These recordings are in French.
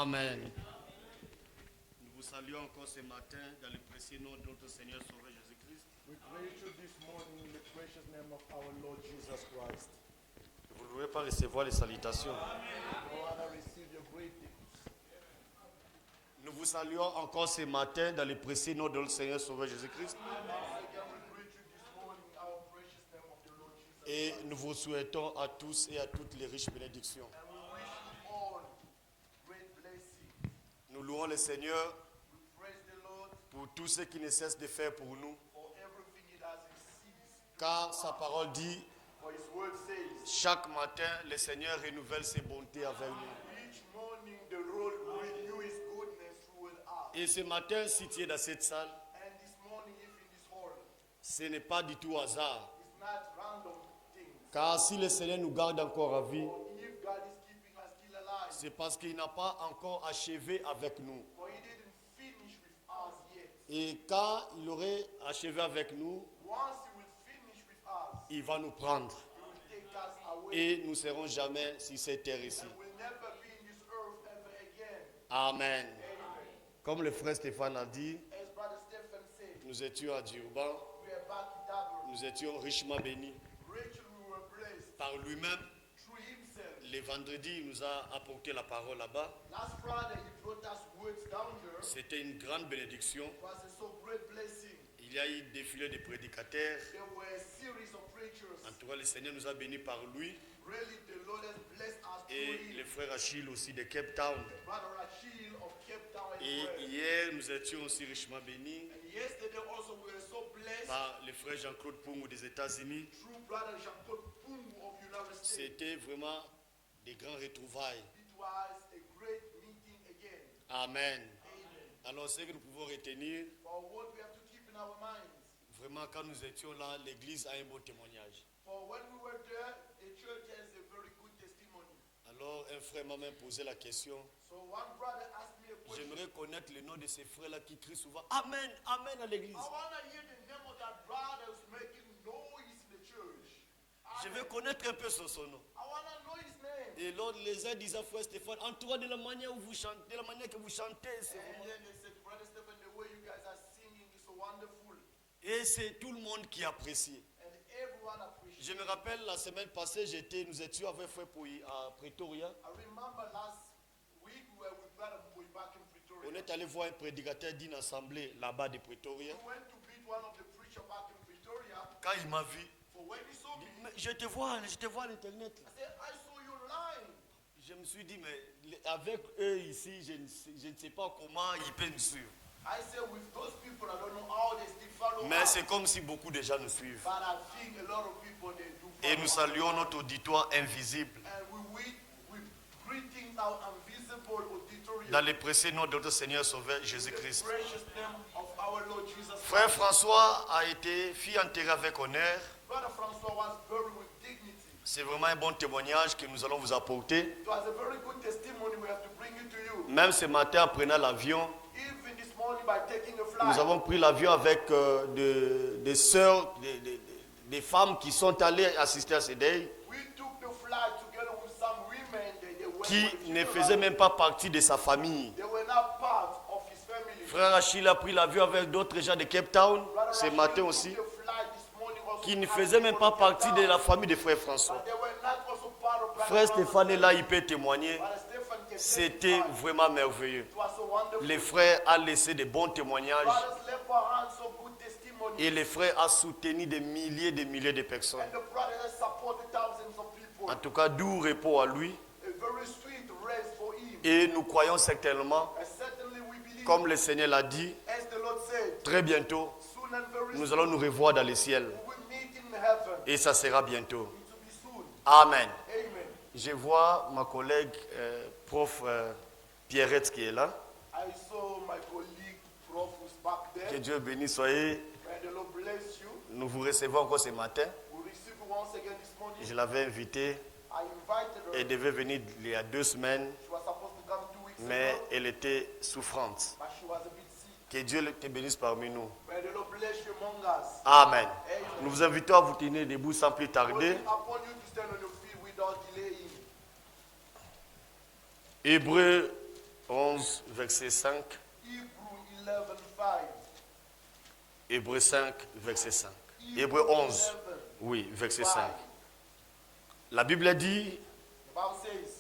Amen. Nous vous saluons encore ce matin dans le précieux nom de notre Seigneur Sauveur Jésus-Christ. We greet you this morning in the precious name of our Lord Jesus Christ. Vous ne pouvez pas recevoir les salutations. No other receive your greetings. Nous vous saluons encore ce matin dans le précieux nom de notre Seigneur Sauveur Jésus-Christ. Et nous vous souhaitons à tous et à toutes les riches bénédictions. Nous louons le Seigneur pour tout ce qu'il ne cesse de faire pour nous. Car sa parole dit, chaque matin, le Seigneur renouvelle ses bontés avec nous. Et ce matin, si tu es dans cette salle, ce n'est pas du tout hasard. Car si le Seigneur nous garde encore à vie, c'est parce qu'il n'a pas encore achevé avec nous. Et quand il aurait achevé avec nous, il va nous prendre. Et nous ne serons jamais sur cette terre ici. Amen. Comme le frère Stéphane a dit, nous étions à Djouban, nous étions richement bénis. Par lui-même, le vendredi, il nous a apporté la parole là-bas. C'était une grande bénédiction. Il y a eu des défilé de prédicateurs. En tout cas, le Seigneur nous a bénis par lui. Et le frère Achille aussi de Cape Town. Et hier, nous étions aussi richement bénis par le frère Jean-Claude Pungu des États-Unis. C'était vraiment des grands retrouvailles. Amen. Alors, ce que nous pouvons retenir, vraiment, quand nous étions là, l'église a un beau témoignage. Alors, un frère m'a même posé la question. J'aimerais connaître le nom de ces frères-là qui crient souvent Amen, Amen à l'église. Je veux connaître un peu son nom. Et l'autre, les uns disaient, frère Stéphane, en tout cas de la manière où vous chantez, de la manière que vous chantez, c'est vraiment... Et c'est tout le monde qui apprécie. Je me rappelle la semaine passée, nous étions avec frère Pouy à Pretoria. On est allé voir un prédicateur d'une assemblée là-bas de Pretoria. Quand il m'a vu, je te vois à l'internet. Je me suis dit, mais avec eux ici, je ne sais pas comment ils peuvent me suivre. Mais c'est comme si beaucoup de gens nous suivent. Et nous saluons notre auditoire invisible. Dans le précieux nom de notre Seigneur Sauveur Jésus-Christ. Frère François fut enterré avec honneur. C'est vraiment un bon témoignage que nous allons vous apporter. Même ce matin, en prenant l'avion, nous avons pris l'avion avec des sœurs, des femmes qui sont allées assister à ce deuil, qui ne faisaient même pas partie de sa famille. Frère Achille a pris l'avion avec d'autres gens de Cape Town, ce matin aussi, qui ne faisaient même pas partie de la famille de frère François. Frère Stéphane est là, il peut témoigner. C'était vraiment merveilleux. Les frères ont laissé de bons témoignages. Et les frères ont soutenu des milliers de personnes. En tout cas, doux repos à lui. Et nous croyons certainement, comme le Seigneur l'a dit, très bientôt, nous allons nous revoir dans le ciel. Et ça sera bientôt. Amen. Je vois ma collègue, prof Pierrette qui est là. Que Dieu bénisse, soyez. Nous vous recevons encore ce matin. Je l'avais invitée. Elle devait venir il y a 2 semaines. Mais elle était souffrante. Que Dieu te bénisse parmi nous. Amen. Nous vous invitons à vous tenir debout sans plus tarder. Hébreux 11, verset 5. Hebrew 11:5. Hébreux 5, verset 5. Hébreux 11, oui, verset 5. La Bible dit, The Bible says,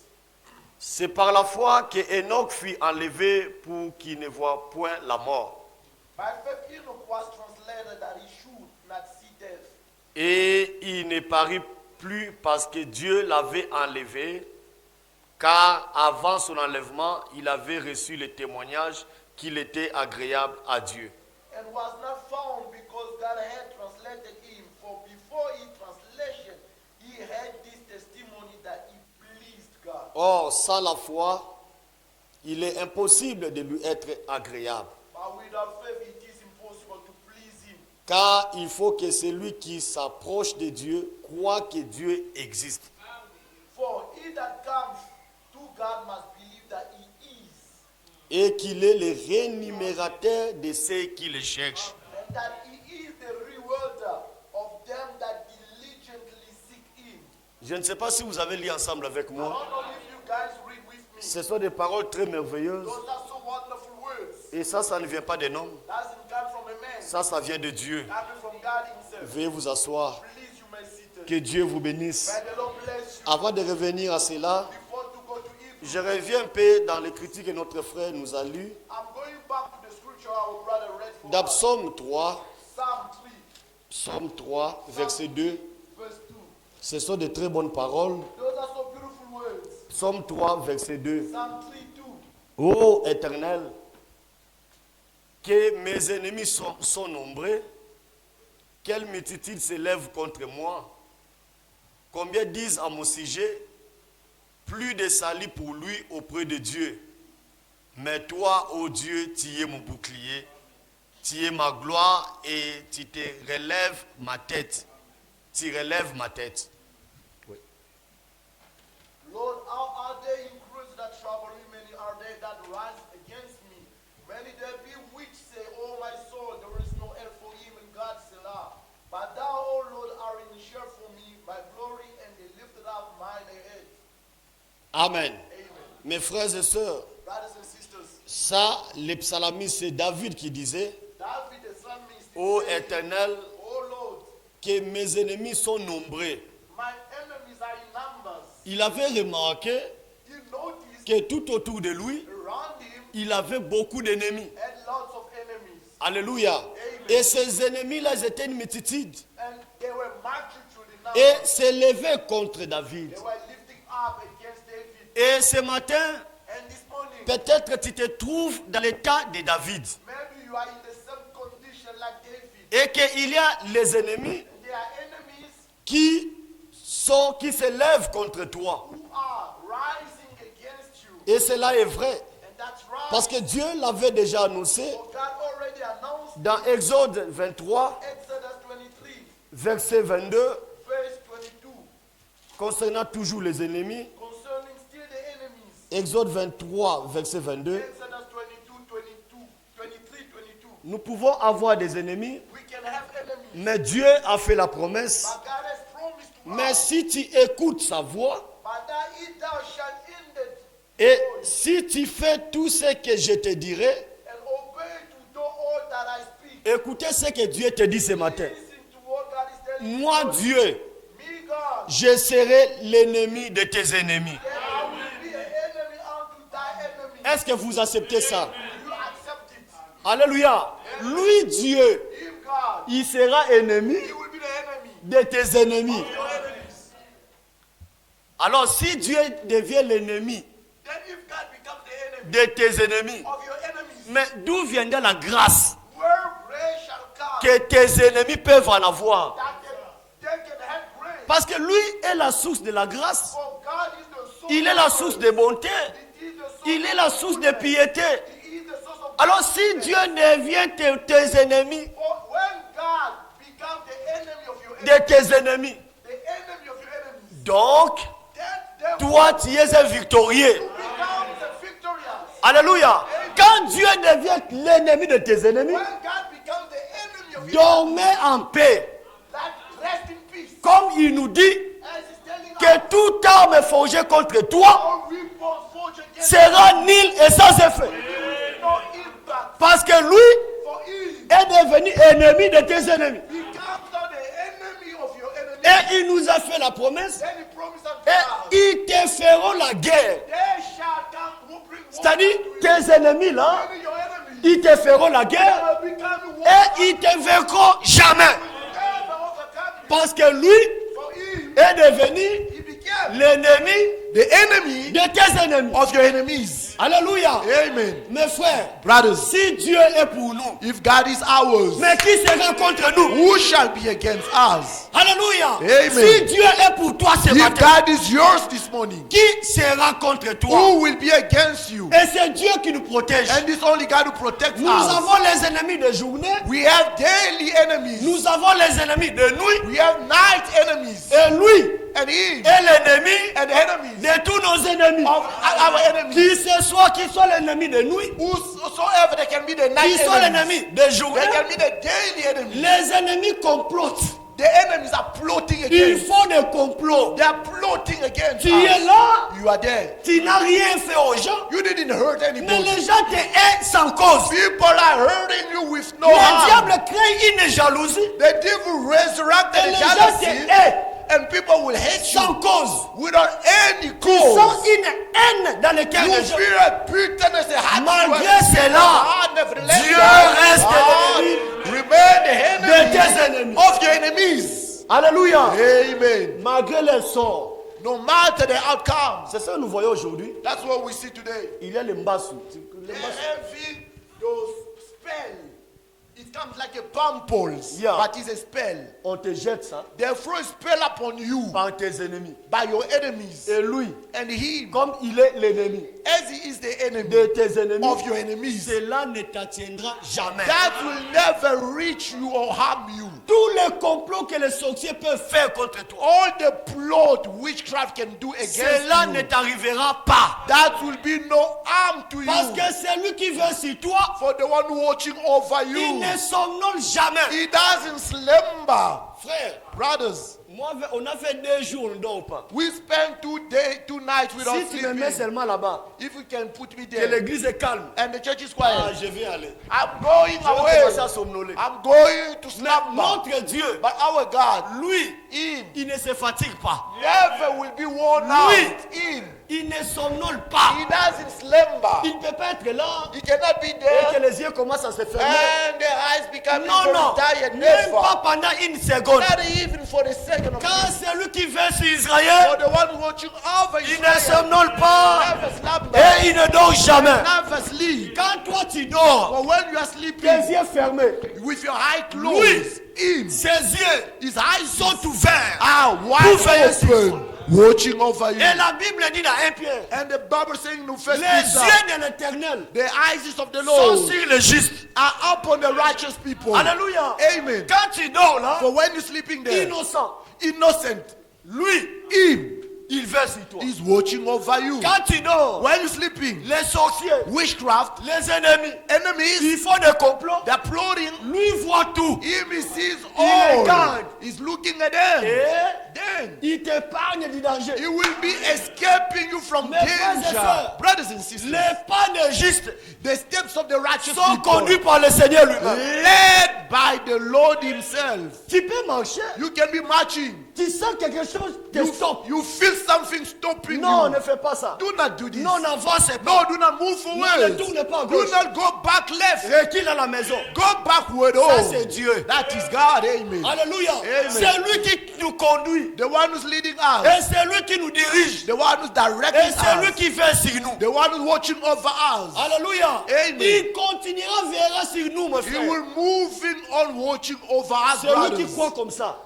c'est par la foi que Enoch fut enlevé pour qu'il ne voie point la mort. by faith Enoch was translated that he should not see death. Et il ne parut plus parce que Dieu l'avait enlevé, car avant son enlèvement, il avait reçu le témoignage qu'il était agréable à Dieu. And was not found because God had translated him. For before his translation, he had this testimony that he pleased God. Or, sans la foi, il est impossible de lui être agréable. But without faith, it is impossible to please him. Car il faut que celui qui s'approche de Dieu croit que Dieu existe. For he that comes to God must believe that he is, Et qu'il est le rémunérateur de ceux qui le cherchent. and that he is the rewarder of them that diligently seek him. Je ne sais pas si vous avez lu ensemble avec I moi. don't know if you guys read with me. Ce sont des paroles très merveilleuses. Those are so wonderful words. Et ça ne vient pas d'un homme. Doesn't come from a man. Ça vient de Dieu. Coming from God himself. Veuillez vous asseoir. Please, you may sit. Que Dieu vous bénisse. May the Lord bless you. Avant de revenir à cela, Before to go to Hebrew, je reviens un peu dans l'écriture que notre frère nous a lue. I'm going back to the scripture our brother read for Dans us. Psaume 3, Psalm 3, Psaume 3, verset 2. verse 2. Ce sont de très bonnes paroles. Those are so beautiful words. Psaume 3, verset 2. Psalm 3, 2. Ô Éternel, que mes ennemis sont nombreux, quelle multitude s'élève contre moi. Combien disent à mon sujet, plus de salut pour lui auprès de Dieu. Mais toi, ô Dieu, tu es mon bouclier, tu es ma gloire et tu te relèves ma tête. Tu relèves ma tête. Oui. Lord, how are they increased that trouble me? Many are they that rise against me? Many there be which say, O my soul, there is no help for him in God, Selah. But thou, O Lord, art in share for me, my glory, and they lifted up mine head. Amen. Amen. Mes frères et sœurs, Brothers and sisters, ça, le psalamiste, c'est David qui disait, David the psalmist ô said, Éternel, O Lord, que mes ennemis sont nombreux. my enemies are in numbers. Il avait remarqué He noticed que tout autour de lui, around him il avait beaucoup d'ennemis. had lots of enemies. Alléluia. Et ces ennemis-là, ils étaient une multitude. And they were multitude in Et numbers. s'élevaient contre David. They were lifting up against David. Et ce matin, And this morning, peut-être tu te trouves dans l'état de David. maybe you are in the same condition like David. Et qu'il y a les ennemis And there are enemies qui s'élèvent contre toi. who are rising against you. Et cela est vrai. And that's right. Parce que Dieu l'avait déjà annoncé For God already announced dans Exode 23, Exodus 23, verset 22, verse 22, concernant toujours les ennemis. concerning still the enemies. Exode 23, verset 22. Exodus 23, 22. Nous pouvons avoir des ennemis, We can have enemies. mais Dieu a fait la promesse. But God has promised to Mais us. si tu écoutes sa voix But that if thou shalt in the et si tu fais tout ce que je te dirai, and obey to do all that I speak. écoutez ce que Dieu te dit ce matin. Listen to what God is telling Moi, you. Dieu, Me, God, je serai l'ennemi de tes ennemis. then I will be an enemy unto thy enemy. Est-ce que vous acceptez ça? You accept it. Alléluia. Lui, Dieu, Him, God, il sera ennemi he will be the enemy. de tes ennemis. Your enemies. Alors, si Dieu devient l'ennemi Then if God becomes the enemy de tes ennemis, of your enemies, mais d'où viendra la grâce where grace shall come, que tes ennemis peuvent en avoir? that they can have grace. Parce que lui est la source de la grâce. For God is the source. Il est la source de bonté. It is the source Il est of la source de goodness. piété. It is the source of Alors si Dieu devient tes ennemis, For when God becomes the enemy of your de enemy, tes ennemis, the enemy of your enemies, donc then toi tu es un victorieux. becomes a victorious. Alléluia. Quand Dieu devient l'ennemi de tes ennemis, When God becomes the enemy of your enemies, dormez en paix. like rest in peace. Comme il nous dit As he's telling us, que toute arme forgée contre toi all weapons forged against sera nul et sans effet. No impact. Parce que lui For him, est devenu ennemi de tes ennemis. he becomes now the enemy of your enemy. Et il nous a fait la promesse. Then he promised unto Et us, ils te feront la guerre. they shall come who bring war C'est-à-dire, unto you. tes ennemis là, Even your enemies, ils te feront la guerre they will become war. et ils te vaincront jamais. Never overcome you. Parce que lui For him, est devenu he became l'ennemi the enemy de tes ennemis. of your enemies. Alléluia. Amen. Mes frères, Brothers, si Dieu est pour nous, if God is ours, mais qui sera contre nous? who shall be against us? Alléluia. Amen. Si Dieu est pour toi ce If matin, God is yours this morning, qui sera contre toi? who will be against you? Et c'est Dieu qui nous protège. And it's only God who protects Nous us. avons les ennemis de journée, We have daily enemies. nous avons les ennemis de nuit, We have night enemies. et lui And him est l'ennemi and enemies de tous nos ennemis. of our enemies. Qui ce soit, qui soit l'ennemi de nuit, Whosoever they can be the qui night soit enemies. l'ennemi de journée, They can be the daily enemies. les ennemis complotent. The enemies are plotting Ils against. font des complots. They are plotting against Tu es us. là, You are there. tu n'as rien fait aux gens, You didn't hurt mais anybody. les gens te haïnt sans cause. People are hurting you with no Le harm. diable crée une jalousie The devil resurrected et the les gens jealousy, te haïnt and people will hate sans you cause. without any Ils sont cause. une haine dans le cœur You des gens. feel a bitterness and heart. Malgré cela, nevertheless, Dieu God reste l'ennemi remain the de enemy tes ennemis. of your enemies. Alléluia. Amen. Malgré les sorts. No matter the outcome, C'est ça que nous voyons aujourd'hui. that's what we see today. Il y a les mbassu. They having those spells. It comes like a palm pulse, Yeah. but it's a spell. On te jette ça They throw a spell upon you par tes ennemis. by your enemies. Et lui, And he, comme il est l'ennemi as he is the enemy de tes ennemis, of your enemies, cela ne t'attiendra jamais. that will never reach you or harm you. Tous les complots que les sorciers peuvent faire contre toi, All the plot witchcraft can do against cela ne you, t'arrivera pas. that will be no harm to Parce you. que celui qui veut sur toi, For the one watching over il you, ne somnole jamais. he doesn't slumber. Frère, Brothers, moi, on a fait 2 jours, on ne dort pas. we spend 2 days, 2 nights without Si tu me mets sleeping. seulement là-bas, If you can put me que there l'église est calme, and the church is ah, quiet, je vais aller. I'm going Je vais away. commencer à somnoler. I'm going to Mais slumber. notre Dieu, But our God, lui, him, il ne se fatigue pas. never will be worn Lui. out. Him, Il ne somnole pas. he doesn't slumber. Il ne peut pas être là He cannot be et que there les yeux commencent à se fermer. and the eyes become Non, non. very tired. Même Never. pas pendant une seconde. Not even for the second of Quand it. celui qui veut sur For Israël, the one watching over il ne Israel, somnole pas never slumber, et il ne dort jamais. never sleep. Quand toi tu dors, But when you are tes sleeping yeux fermés, with your eyes closed, him, ses yeux his eyes sont ouverts. are Pour wide veiller sur open, watching over you. Et la Bible dit dans 1 Pierre, And the Bible saying in First les Peter, yeux de l'éternel the eyes of the sont Lord sur les justes. are upon the righteous people. Alléluia. Amen. Quand tu dors là, For when you're sleeping there, innocent, innocent, lui, him il veut sur toi. is watching over you. Quand tu dors, When you're sleeping, les sorciers, witchcraft, les ennemis, enemies, ils font des complots. they're plotting. Lui voit tout. Him, he sees Il all. regarde. He's looking at them. Et Then il t'épargne du danger. he will be escaping you from Mes frères et danger. sœurs, Brothers and sisters, Les pas de justes the steps of the righteous sont people, conduits par le Seigneur lui-même. led by the Lord himself. Tu peux marcher, You can be marching. tu sens quelque chose te stoppe. You feel something stopping Non, you. ne fais pas ça. Do not do this. Non, n'avance pas. No, do not move Ne forward. tourne pas à Do gauche. not go back left. Recule à la maison. Go backward. Ça, Oh, c'est Dieu. that is God. Amen. Alléluia. Amen. C'est lui qui nous conduit. The one who's leading us. Et c'est lui qui nous dirige. The one who's Et directing c'est lui us. qui fait sur nous. The one who's watching over us. Alléluia. Amen. Il continuera, verra sur nous, mon He frère. will move in on watching over us, Celui qui brothers. croit comme ça.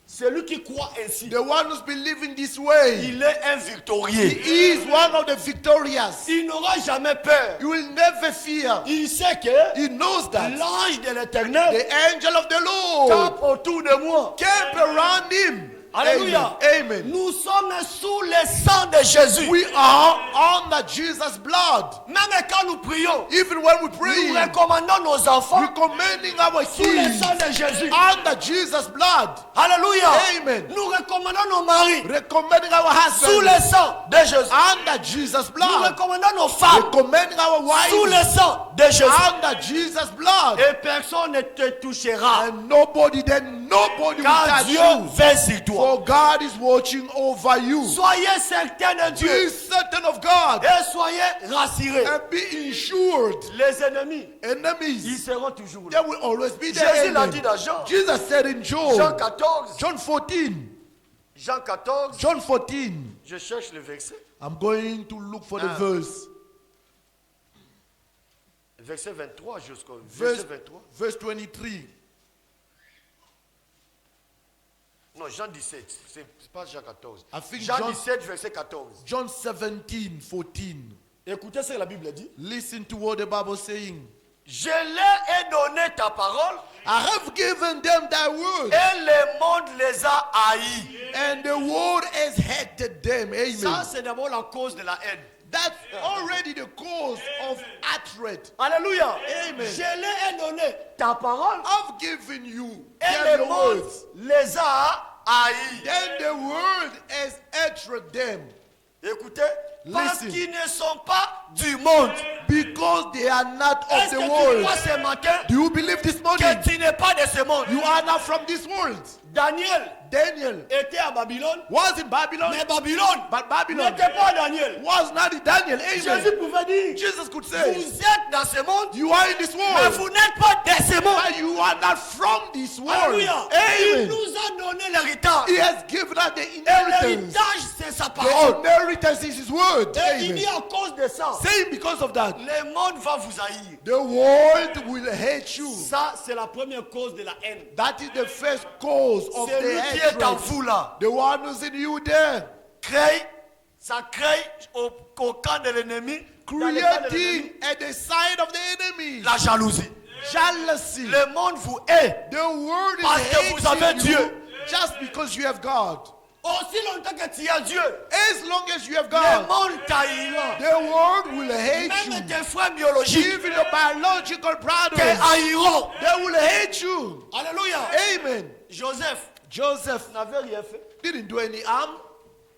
Celui qui croit ainsi. The one who's believing this way. Il est un victorieux. He is one of the victorious. Il n'aura jamais peur. He will never fear. Il sait que He knows that l'ange de l'éternel the angel of the Lord campe autour de moi. camp around him. Alléluia. Amen. Nous sommes sous le sang de Jésus. We are under Jesus' blood. Même quand nous prions, Even when we pray, nous recommandons nos enfants recommending our sous le kids sang de Jésus. under Jesus' blood. Alléluia. Amen. Nous recommandons nos maris Recommending our sous le husbands sang de Jésus. under Jesus' Nous blood. recommandons nos femmes Recommending our sous wives le sang de Jésus. under Jesus' blood. Et personne ne te touchera. And nobody will Car touch Dieu you. veille sur toi. For God is watching over you. Soyez certains de Be Dieu certain of God et soyez rassurés. and be insured. Les ennemis, ils Enemies, seront toujours they là. will always be there. Jésus l'a Amen. dit dans Jean. Jesus said in Jean John 14. John 14. Jean 14. John 14. Je cherche le verset. I'm going to look for the Ah. verse. Verset 23 jusqu'au verset Verse, 23. verse 23. Non, Jean 17. C'est pas Jean 14. I think Jean John- 17, verset 14. John 17, 14. Écoutez ce que la Bible dit. Listen to what the Bible is saying. Je leur ai donné ta parole I have given them thy word, et le monde les a haïs. and the world has hated them. Ça, Amen. c'est d'abord la cause de la haine. That's already the cause of hatred. Alléluia. Amen. Je leur ai donné ta parole I've given you et their le monde words, les a haïs. and the world has hatred them, Écoutez, parce Listen. qu'ils ne sont pas du monde. because they are not of Est-ce the que tu world. crois ce matin Do you believe this morning que tu n'es pas de ce monde? you are not from this world? Daniel Daniel était à Babylone, was in Babylon, mais Babylone but Babylon n'était pas Daniel. was not in Daniel. Jésus Amen. pouvait dire, Jesus could say, vous êtes dans ce monde, you are in this mais world, vous n'êtes pas de ce monde. but you are not from this world. Alléluia. Il Amen. nous a donné l'héritage. He has given us the Et inheritance. l'héritage, c'est sa The parole. inheritance is his word. Et il Amen. dit à cause de ça, Saying because of that, le monde va vous haïr. the world will hate you. Ça, c'est la première cause de la haine. That is the first cause of C'est the lui qui est en hatred. vous là. The one who's in you there. Ça crée au camp de l'ennemi, dans le camp de l'ennemi, Creating at the side of the enemy. la jalousie. Jealousy. Le monde vous hait. The world is Parce que vous avez hating you Dieu. just because you have God. Aussi longtemps que tu as Dieu, As long as you have le God, monde t'haïra. the world will hate Même you. tes frères biologiques Even your biological te brothers, haïront. they will hate you. Alléluia. Amen. Joseph Joseph n'avait rien fait. didn't do any harm.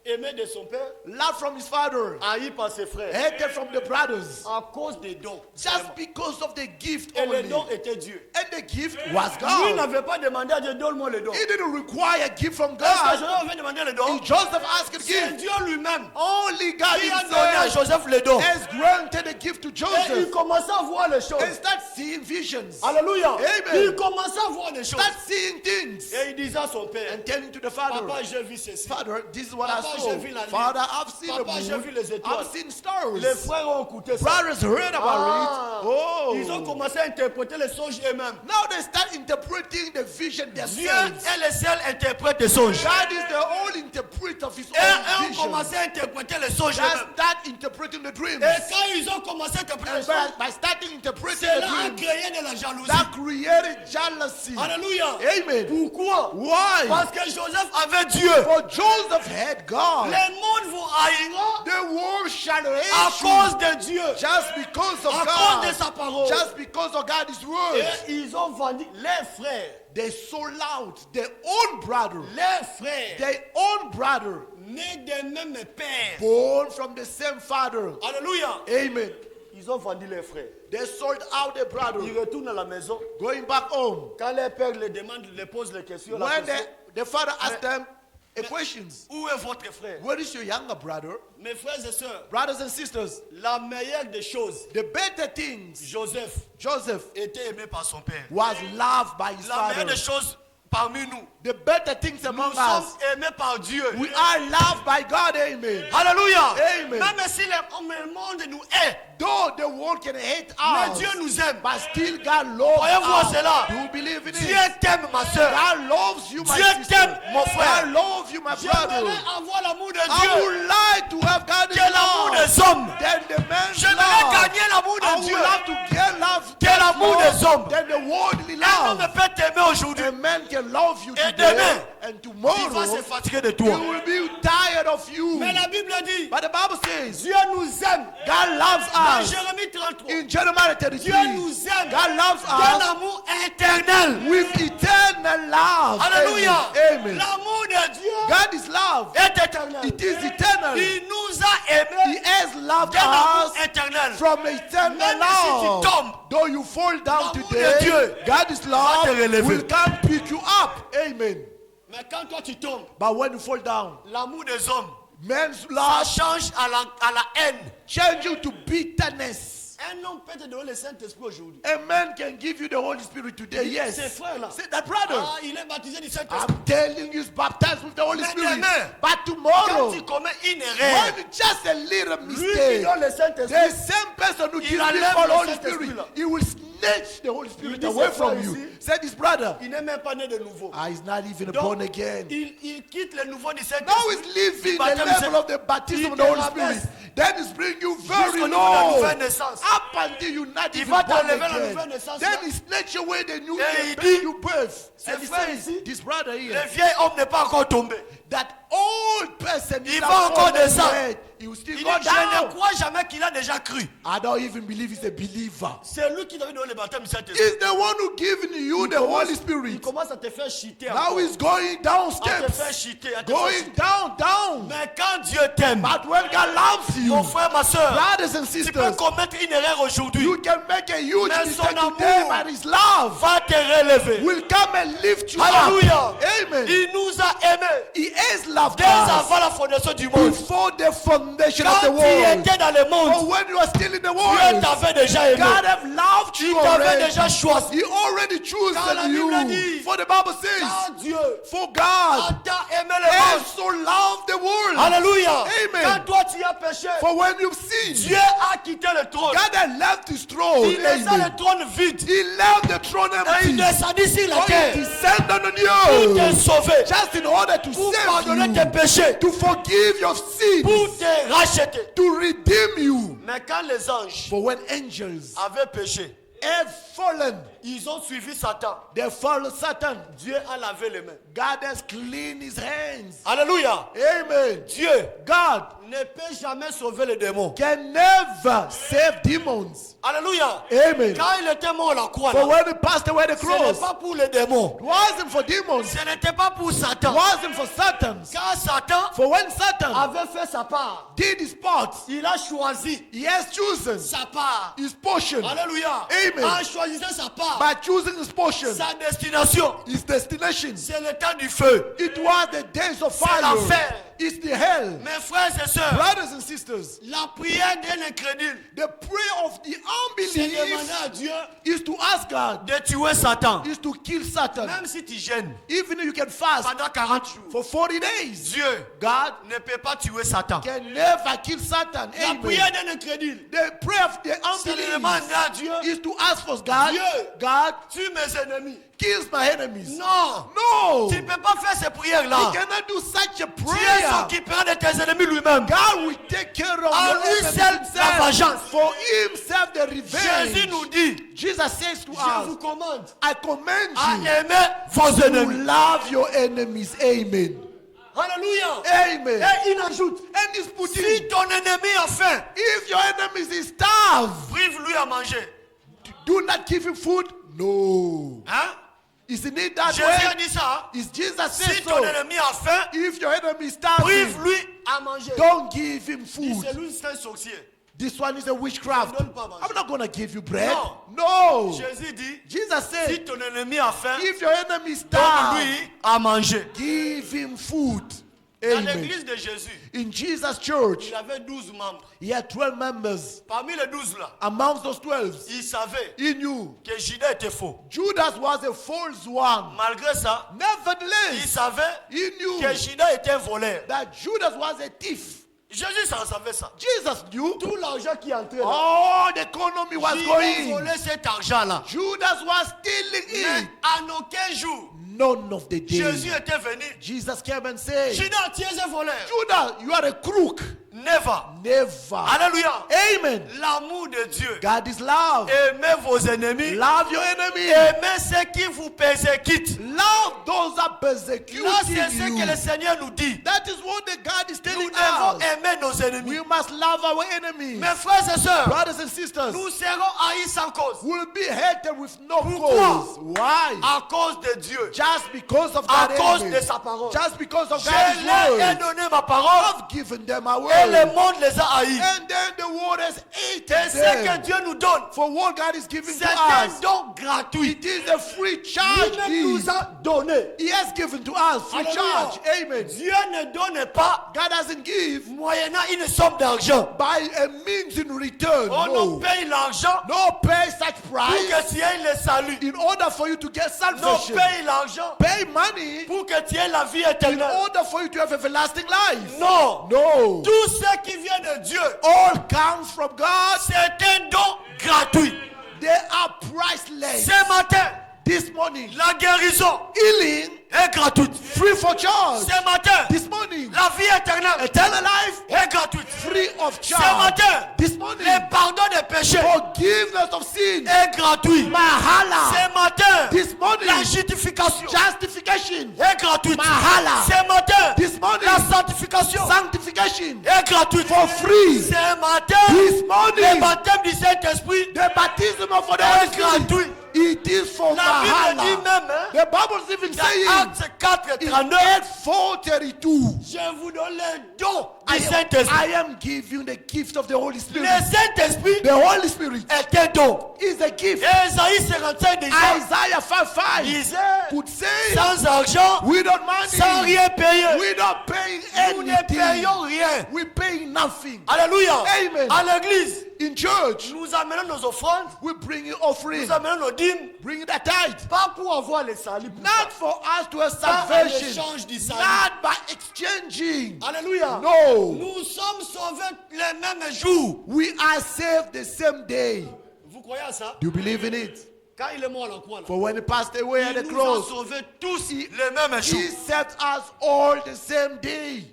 Aimé de son père, Love from his father, haï par ses frères. hated from the brothers, À cause des dons. just because of the gift Et only. le don était Dieu. And the gift was Lui God. n'avait pas demandé à Dieu, donne-moi le don. He didn't require a gift from Est-ce que God. Joseph avait demandé le don? If Joseph asked a C'est gift, Dieu lui-même only God qui a donné à himself Joseph le don. has granted a gift to Et il Joseph commençait à voir les choses. and start seeing visions, Alléluia. Amen. Il commençait à voir les choses. start seeing things, Et il disait à son père, and telling to the father, papa, j'ai vu ceci. Father, this is what I Papa, saw. j'ai vu la lune. Father, I've seen the Papa, j'ai vu les moon. étoiles. I've seen stars. Les frères ont écouté ça. Brothers heard about Ah. it. Oh. Ils ont commencé à interpréter les songes eux-mêmes. Now they start interpreting the vision Dieu themselves. est le seul interprète des songes. God is the only interpreter of his Et eux own ont vision. commencé à interpréter les songes Just eux-mêmes. start interpreting the dreams. Et quand ils ont commencé à interpréter les And songes, by starting interpreting cela the a dreams, créé de la jalousie. that created jealousy. Alléluia. Amen. Pourquoi? Why? Parce que Joseph avait Dieu. For Joseph had God. Le monde vous haïra The world shall à hate you cause de Dieu. just because À of cause de God. sa parole. Just because of God's word. Et ils ont vendu les frères. They sold out their own brother. Les frères. Their own brother. Nés des mêmes pères. Born from the same father. Alléluia. Amen. Ils ont vendu les frères. They sold out their brother. Ils retournent à la maison. Going back home. Quand les pères les demandent, les posent les questions, la When question, the father asked them a questions. où est votre frère? Where is your younger brother? Mes frères et sœurs, Brothers and sisters, la meilleure des choses, the better things, Joseph Joseph était aimé par son père. was loved by his La meilleure father. des choses parmi nous, The better things nous among sommes us, aimés par Dieu. we are loved by God. Amen. Alléluia. Amen. Même si le monde nous hait, Though the world can hate mais us, Dieu nous aime. but still God loves Croyez-vous à us. cela? Do you believe in Dieu it? t'aime, ma soeur. God loves you, my Dieu sister. t'aime, mon frère. God loves you, my brother. J'aimerais avoir l'amour de I Dieu. would like to have God's Que l'amour love. des hommes. Then the man's J'aimerais love. gagner l'amour I de would Dieu. love to get love. Que l'amour des hommes. Then the worldly Un homme love. peut t'aimer aujourd'hui. A man can love you Et today, demain, And il va tomorrow, se fatiguer de he toi. will be tired of you. Mais la Bible dit, But the Bible says, Dieu nous aime. God loves Dans us. Jérémie 33, In Jeremiah Dieu 33, nous aime God loves d'un us amour éternel. with eternal love. Alléluia. Amen. L'amour de Dieu God is love. est éternel. It is eternal. Il nous a He aimés has loved d'un amour us éternel. from eternal Même si tu love. tombes, Though you fall down l'amour de today, Dieu God's va love te relever. will come pick you up. Amen. Mais quand toi tu tombes, But when you fall down, l'amour des hommes, man's ça love change à la haine. change you to bitterness. Un homme peut te donner le Saint-Esprit aujourd'hui. A man can give you the Holy Spirit today. Yes. Ses frères là. Say that, brother. Ah, il est baptisé du Saint-Esprit. I'm telling you, he's baptized with the Holy Mais Spirit. demain, But Quand tomorrow, tu commets une erreur, when just a little lui qui mistake, donne le the Saint-Esprit, same person who Il gives you enlève the le Holy Saint-Esprit Spirit, là. he will snatch the Holy Spirit dit away ses from frères you. ici, Said his brother, il n'est même pas né de nouveau. he's not even Donc, born again. il quitte le nouveau du Now Saint-Esprit. he's living du the baptême du level Saint- of the baptism Il of the Holy te Spirit. rabaisse Then he's bringing you very jusqu'au niveau de la low. nouvelle naissance. Up until you're not Il even va born t'enlever la again. nouvelle naissance, Then là. he snatch away the new, Et il the dit, new birth. ses And he frères says, ici, this brother here, Le vieil homme n'est pas encore tombé. that old person Il is va encore descendre. he will still Il dit, go je ne down. crois jamais qu'il a déjà cru. I don't even believe he's a believer. C'est lui qui t'avait donné le baptême du Saint-Esprit. He's the one who given you the Holy Il Spirit. commence à te faire chiter Now encore. he's going down À te faire steps. chiter, à te faire Going chiter. down. Mais quand Dieu t'aime, But when God loves you, mon frère, ma soeur, brothers and tu peux sisters, commettre une erreur aujourd'hui. you can make a huge Mais mistake son today, amour but his love Va te relever. will come and lift you Alléluia. up. Amen. Il nous a aimés He has loved dès us avant la fondation du monde. before the foundation of Quand the tu world. étais dans le But monde, when you are still in the Dieu world, t'avait déjà aimé. God have loved Il you t'avait already. déjà choisi. He already Quand la chosen Bible dit, you. For the Bible says, Quand Dieu for a God tant aimé le monde. so loved the world. Alléluia. Amen. Quand toi tu as péché, For when you've sinned, Dieu a quitté le trône. God had left his throne. Il laissa Amen. le trône vide. He left the throne Et il empty. descendit sur la So he terre descended on pour te you sauver, just in order to pour save pardonner tes you, péchés, to forgive your sins, pour te racheter. to redeem you. Mais quand les anges For when angels avaient péché, have fallen, ils ont suivi Satan. they follow Satan. Dieu a lavé les mains. God has cleaned his hands. Alléluia. Amen. Dieu God ne peut jamais sauver les démons. can never save demons. Alléluia. Amen. Quand il était mort à la croix, For là, when he passed away the ce n'est cross, pas pour les démons. it wasn't for demons. Ce n'était pas pour It Satan. wasn't for Satan. Quand Satan For when Satan avait fait sa part, did his part, il a choisi he has chosen sa part. his portion. Alléluia. Amen. En choisissant sa part, By choosing his portion, sa destination, his destination, c'est le temps du feu. it was the days of C'est fire. l'enfer. It's the hell. Mes frères et sœurs, Brothers and sisters, la prière d'un incrédule, the prayer of the c'est demander unbelief à Dieu is to ask God, de tuer Satan. is to kill Satan. Même si tu gênes Even if you can fast pendant 40 jours, for 40 days, Dieu God ne peut pas tuer Satan. can never kill Satan. La prière Amen. d'un incrédule, The prayer of the c'est de demander unbelief à Dieu, is to ask for God, Dieu. God, tue mes ennemis. kills my enemies. Non, No. tu ne peux pas faire ces He prières-là. cannot do such a Dieu prayer. s'occupera de tes ennemis lui-même. God will take care of À your lui enemies seul himself. la vengeance. For himself the Jésus revenge. nous dit, Jesus says to je vous us, commande I command à you aimer vos to ennemis. love your enemies. Amen. Alléluia. Amen. Et il ajoute, And he's putting, si ton ennemi a faim, if your enemies is starved, prive-lui à manger. do not give him food. No. Hein? Isn't it that Jésus a way? dit ça. Is Jesus Si said ton so? ennemi a faim, If your enemy is starving, prive-lui à manger. don't give him Il food. c'est lui, c'est un sorcier. This one is a witchcraft. Donne pas manger. I'm not going to give you bread. No. No. Jésus dit, Jesus si said, ton ennemi a faim, if your enemy is starved, donne-lui à manger. give him food. Dans Amen. l'église de Jésus, In Jesus' church, il avait 12 membres. he had 12 members. Parmi les 12 là, Amongst those 12, il savait he knew que Judas était faux. Judas was a false one. Malgré ça, il Nevertheless, savait he knew que Judas était un voleur. that Judas was a thief. Jésus ça savait ça. Jesus knew Tout l'argent qui entrait là, all the economy was Judas going. volait cet argent-là. Judas was stealing Mais it. en aucun jour, None of the Jésus days. était venu. Jesus came and said, Judas, tu es un voleur. Judas, you are a crook. Never. Never. Alléluia. Amen. L'amour de Dieu. God is love. Aimez vos ennemis. Love your enemy. Aimez ceux qui vous persécutent. Love those that persecute Là, c'est ce you. que le Seigneur nous dit. That is what the God is Nous telling devons us. aimer nos ennemis. We must love our enemies. Mes frères et sœurs, Brothers and sisters, nous serons haïs sans cause. will be hated with no Pourquoi? cause. Why? À cause de Dieu. Just because of À that cause enemy. de sa parole. Just because of Je God's leur ai word. donné ma parole I've given them a et le word. monde les a haïs. And then the world has Et hated ce que them. Dieu nous donne, For what God is giving c'est to un us. don gratuit. It is a free charge. Lui-même nous a donné. He has given to us free Alléluia. charge. Amen. Dieu ne donne pas God doesn't give moyennant une somme d'argent. by a means in return. On No. nous paye l'argent No, pay such pour price que tu aies le salut. in order for you to get Non, salvation. paye l'argent Pay money pour que tu aies la vie in éternelle. order for you to have everlasting life. Non. No. Tout ce qui vient de Dieu, All comes from God. c'est un don gratuit. They are priceless. Ce matin, This morning, la guérison healing est gratuite. free for charge. Ce matin, This morning, la vie éternelle eternal life est gratuite. free of Ce charge. matin, This morning, le pardon des péchés forgiveness of sin. est gratuit. Mahala. Ce matin, This morning, la justification justification. est gratuite. Mahala. Ce matin, This morning, la sanctification sanctification est gratuite. for free. Ce matin, This le morning, baptême du Saint-Esprit the baptism of the est Holy Spirit. gratuit. It is for La Bible dit Mahala. même, hein, The Bible is even dans saying Actes 4, in 39, Acts 4:32, je vous donne le don I du Saint-Esprit. am giving the gift of the Holy Le Spirit. Saint-Esprit The Holy Spirit est un don. is a gift. Et Isaïe 55 déjà Isaiah 5:5 disait, could say, sans argent, without money, sans rien payer, without paying nous ne anything, payons rien. we pay nothing. Alléluia. Amen. À l'église, In church, nous amenons nos offrandes, we bring in offering, nous amenons nos dîmes, bring the tithe. pas pour avoir les saluts. Not for us to have Pas en salvation, échange du salut. not by exchanging. Alléluia. No, Nous sommes sauvés le même jour. we are saved the same day. Vous croyez à ça? Do you believe in it? Quand il est mort à la croix, là, For when he passed away at the il nous a cross, sauvés tous le même jour. he saved us all the same day.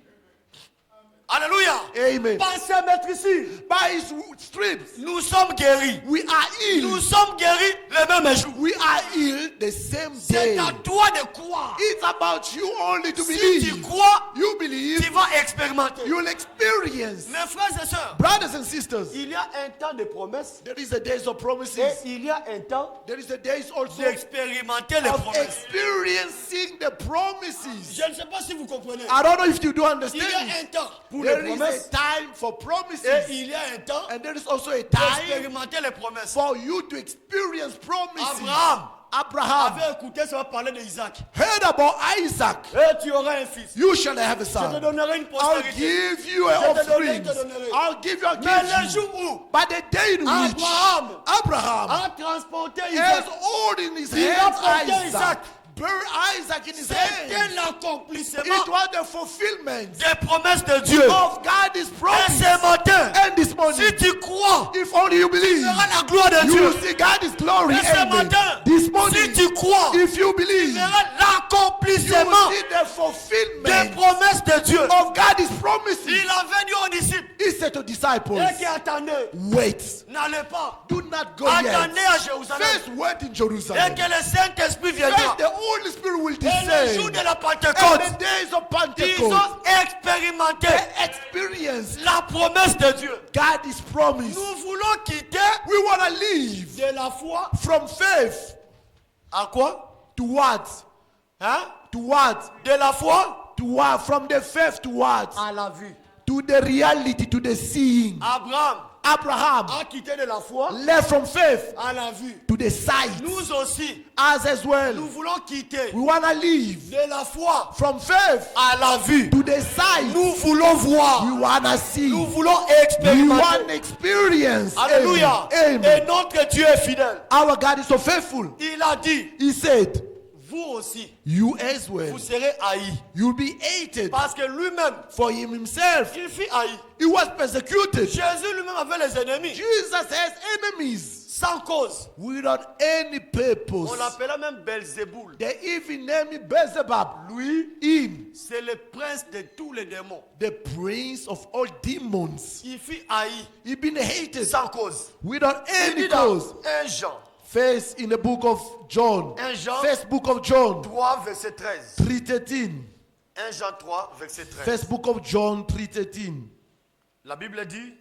Alléluia. Amen. Par ses maîtrises, By his stripes, nous sommes guéris. we are Nous healed. sommes guéris le même jour. We are healed the same C'est day. à toi de croire. It's about you only to Si tu believe. crois, You tu believe, vas expérimenter. you'll experience. Mes frères et sœurs, Brothers and sisters, il y a un temps de promesses there is a days of et promises. il y a un temps There is a days also d'expérimenter les of promesses. experiencing the promises. Je ne sais pas si vous comprenez. I don't know if you do Il y a understand. un temps pour les There is promesses a time for promises, et il y a un temps and there is also a time d'expérimenter les promesses. for you to experience promises. Abraham Abraham avait écouté, ça va parler d'Isaac. heard about Isaac. Et tu auras un fils. You shall have a Je te son. donnerai une I'll postérité. give you Je an te donnerai, offering. je te donnerai. I'll give you a Mais le gift. jour où But the day in which Abraham a transporté has Isaac, hold in his il a hands porté Isaac, Isaac. bear Isaac in his c'était hands. l'accomplissement It was the fulfillment des promesses de Dieu. of God's Et promise. ce matin, And this morning, si tu crois, if only you tu believe, verras la gloire de you Dieu. will see God's glory. Et ce Amen. matin, This si morning, tu crois, if you tu believe, verras you l'accomplissement will see the des fulfillment promesses de Dieu. of God's promises. Il avait dit aux disciples, He said to disciples, et qui attendaient, wait, n'allez pas, do not go yet. attendez à Jérusalem. First wait in Et Jerusalem. que le Saint-Esprit First viendra. the Holy Spirit will Et le jour descend. de la And Pentecôte, the days of ils Pentecost, ont expérimenté experience la promesse de Dieu. God's promise. Nous voulons quitter We want to live de la foi from faith à quoi? to what? Hein? To what? De la foi To what? From the faith to what? à la vue. To the reality, to the seeing. Abraham Abraham a quitté de la foi left from faith à la vue. to the sight. Nous aussi, Us as well. nous voulons quitter We want to live de la foi from faith à la vue. to the sight. Nous voulons voir. We want to see. Nous voulons We expérimenter. want experience. Alléluia. Amen. Et notre Dieu est fidèle. Our God is so faithful. Il a dit, He said, vous aussi, you as well, vous serez haïs. you'll be hated. Parce que lui-même, For him himself, il fut haï. he was persecuted. Jésus lui-même avait les ennemis. Jesus has enemies Sans cause. without any purpose. On l'appelait même Belzéboul. They even named him Beelzebub. Lui, him, C'est le prince de tous les démons. the prince of all demons. Il fut haï. He been hated Sans cause. without Il any dit dans cause. 1 Jean. First in the book of John. 1 Jean. First book of John 3, verset 13. 3:13. 1 Jean 3, verset 13. First book of John 3:13. La Bible dit,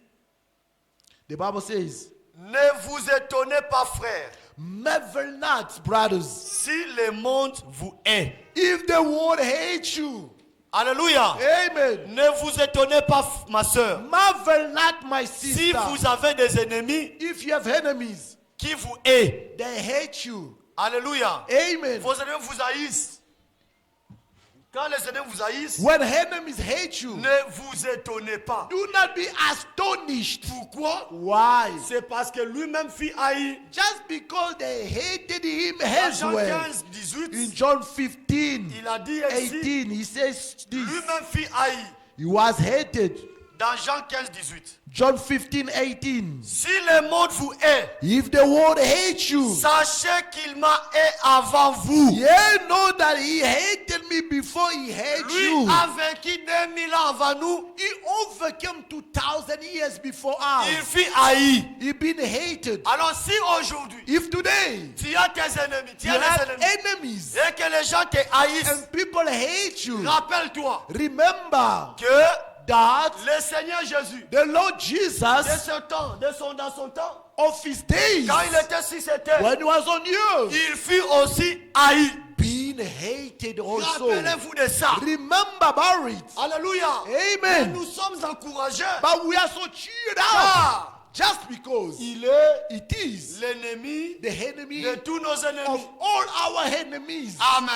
The Bible says, ne vous étonnez pas, frères, marvel not, brothers, si le monde vous hait. if the world hates you. Alléluia. Amen. Ne vous étonnez pas, ma soeur. Marvel not, my Si sister. vous avez des ennemis If you have enemies, qui vous haient. they hate you. Alléluia. Amen. Vos ennemis vous haïssent. Quand les ennemis vous haïssent, When enemies hate you, ne vous étonnez pas. do not be astonished. Pourquoi? Why? C'est parce que lui-même fit haïr. Just because they hated him Dans as Jean well. 15, 18, In John 15, il a dit ainsi, 18, he says this. lui-même fit haïr. He was hated. Dans Jean 15, 18. John 15, 18. Si le monde vous hait, If the world hates you, sachez qu'il m'a hait avant vous. ye know that he hated me before he hated Lui you. a vaincu 2000 ans avant nous. He overcame 2,000 years before us. Il fit haïr. He been hated. Alors si aujourd'hui, If today tu as tes ennemis, tu you as des have ennemis, enemies et que les gens te haïssent, and people hate you, rappelle-toi remember que that le Seigneur Jésus, the Lord de Jesus ce temps, dans son temps, of his days, quand il était sur cette terre, when he was on earth, il fut aussi haï. being hated also. Rappelez-vous de ça. Remember about it. Alléluia. Amen. Et nous sommes encouragés. But we are so cheered up Car just because il est it is l'ennemi the enemy de tous nos of ennemis. all our enemies. Amen.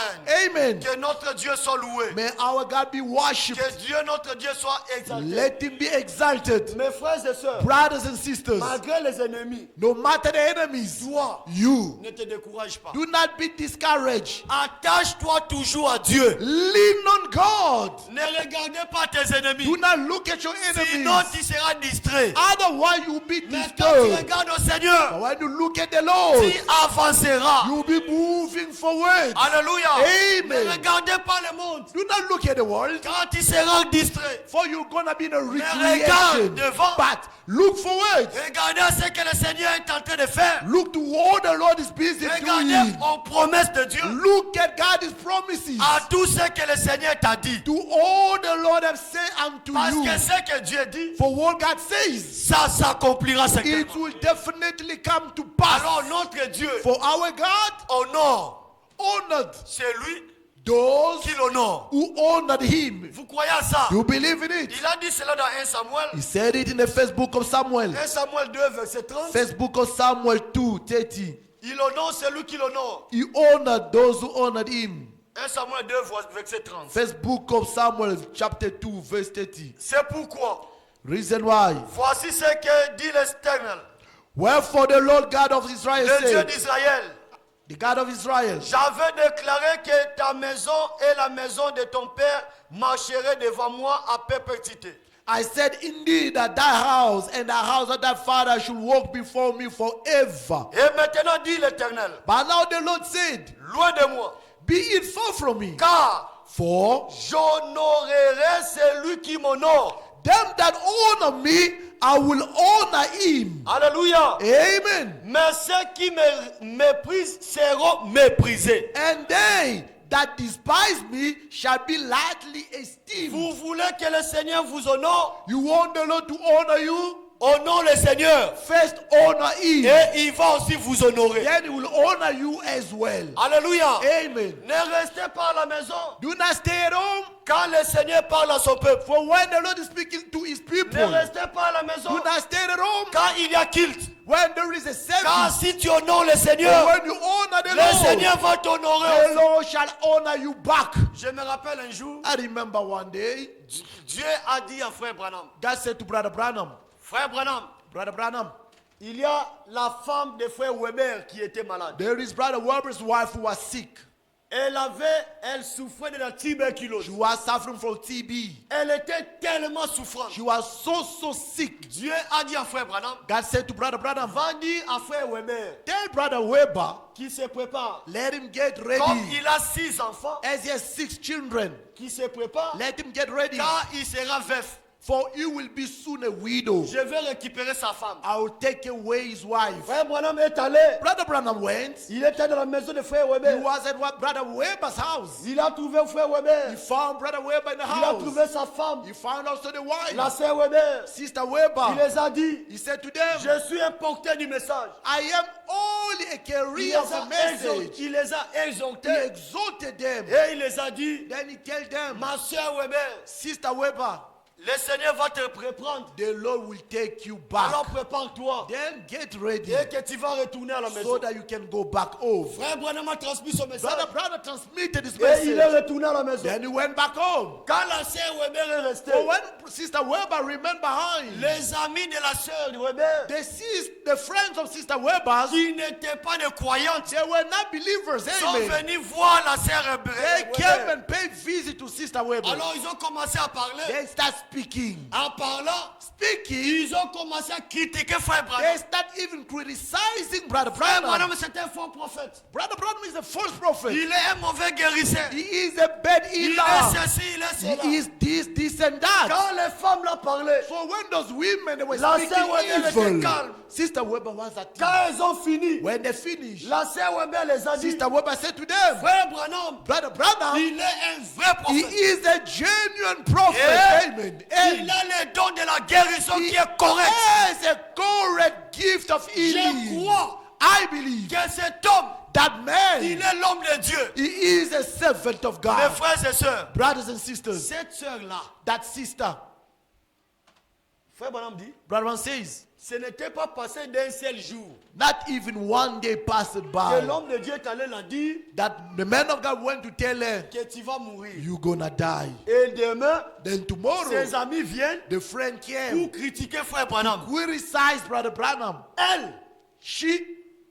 Amen. Que notre Dieu soit loué. May our God be worshipped. Que Dieu, notre Dieu, soit exalté. Let him be exalted. Mes frères et sœurs, Brothers and sisters, malgré les ennemis, no matter the enemies, toi, you ne te décourage pas. do not be discouraged. Attache-toi toujours à Dieu. Lean on God. Ne regardez pas tes ennemis. Do not look at your Sinon, enemies. tu seras distrait. Otherwise, you'll be Mais quand tu disturbed. regardes au Seigneur, But when you look at the Lord, tu avanceras. you'll be moving forward. Alléluia. Amen. Ne regardez pas le monde. Do not look at the world, Quand tu seras distrait, for you're gonna be in a regarde recreation. devant. But look forward. regardez ce que le Seigneur est en train de faire. Look to what the Lord is busy Regardez doing. aux promesses de Dieu. Look at God's promises. À tout ce que le Seigneur t'a dit. To all the Lord has said unto Parce you. que ce que Dieu dit, For what God says, ça s'accomplira it certainement. will definitely come to pass. Alors notre Dieu For our God honore honored celui those qui l'honore. who honored him. Vous croyez à ça? You believe in it? Il a dit cela dans 1 Samuel. He said it in the first book of Samuel. 1 Samuel 2, verset 30. First book of Samuel 2:30. Il honore celui qui l'honore. He honored those who honored him. 1 Samuel 2, verset 30. First book of Samuel chapter 2 verse 30. C'est pourquoi, Reason why. voici ce que dit l'Éternel, Wherefore the Lord God of Israel le Dieu said, d'Israël, the God of Israel, j'avais déclaré que ta maison et la maison de ton père marcheraient devant moi à perpétuité. I said indeed that thy house and the house of thy father should walk before me forever. Et maintenant dit l'Éternel, But now the Lord said, loin de moi, be it far from me, car for j'honorerai celui qui m'honore. them that honor me, I will honor him. Alléluia. Amen. Mais ceux qui me méprisent seront méprisés. And they that despise me shall be lightly esteemed. Vous voulez que le Seigneur vous honore? You want the Lord to honor you? Honore le Seigneur. First honor him. Et il va aussi vous honorer. Then he will honor you as well. Alléluia. Amen. Ne restez pas à la maison. Do not stay at home. Quand le Seigneur parle à son peuple, For when the Lord is speaking to his people, ne restez pas à la maison. do not stay at home. Quand il y a culte, When there is a car service, si tu honores le Seigneur, when you honor the le Lord, Seigneur va the t'honorer. Lord shall honor you back. Je me rappelle un jour, I remember one day, Dieu a dit à Frère Branham, God said to Brother Branham, Frère Branham, Brother Branham, il y a la femme de Frère Weber qui était malade. there is Brother Weber's wife who was sick. Elle souffrait de la tuberculose. She was suffering from TB. Elle était tellement souffrante. She was so sick. Dieu a dit à frère Branham, God said to Brother Branham, va dire à frère Weber tell Brother Weber, qui se prépare. let him get ready. Comme il a 6 enfants, As he has 6 children, qui se prépare. let him get ready. Car il sera veuf. For he will be soon a widow. Je vais récupérer sa femme. I will take away his wife. Frère Branham est allé. Brother Branham went. Il était dans la maison de frère He Weber. was at what Brother Weber's house. Il a trouvé frère He Weber. found Brother Weber in the Il a house. trouvé sa femme. He found also the wife. La sœur Weber. Sister Il Weber. les a dit, He said to them, je suis un porteur du message. I am only a Il carrier of the message. il les a He exhortés. exalted them. Et il les a dit, Then he told them, ma sœur Weber, Sister Weber, le Seigneur va te reprendre. the Lord will take you back. Alors prépare-toi. Then get ready Et que tu vas retourner à la maison. so that you can go back home. Frère Branham a transmis son message. Brother transmitted his Et il est message. retourné à la maison. Then he went back home. Quand la sœur Weber est restée, But when Sister Weber remained behind, les amis de la sœur Weber, the friends of Sister Weber, qui n'étaient pas des croyantes, they were not believers. sont Amen. venus voir la sœur They came Weber. and paid visit to Sister Weber. Alors ils ont commencé à parler. They start speaking. En parlant, Speaking, ils ont commencé à critiquer frère they Branham. start even criticizing Brother Frère Branham. Branham, c'est un faux prophète. Brother Branham is a false prophet. Il est un mauvais guérisseur. He is a bad Il healer. est ceci, il est cela. He is this and that. Quand les femmes l'ont parlé, So when those women were La speaking sœur Weber était evil, calme. Sister Weber was at quand peace. elles ont fini, When they finished, la sœur Weber les a dit, Sister Weber said to them, frère Branham, Brother Branham, il est un vrai he prophète. is a genuine prophet. Et Amen. il a le don de la guérison He qui est correct. has a correct gift of Je healing. crois I believe que cet homme, that man, il est l'homme de Dieu. he is a servant of Mes God. frères et sœurs, Brothers and sisters, cette sœur-là, that sister, frère Branham dit, Brother Branham says, ce n'était pas passé d'un seul jour not even one day passed que by l'homme de Dieu est allé la dire that the man of God went to tell her, que tu vas mourir. you gonna die. Et demain, Then tomorrow, ses amis viennent the friend pour came, critiquer frère Branham. criticized Brother Branham. Elle, She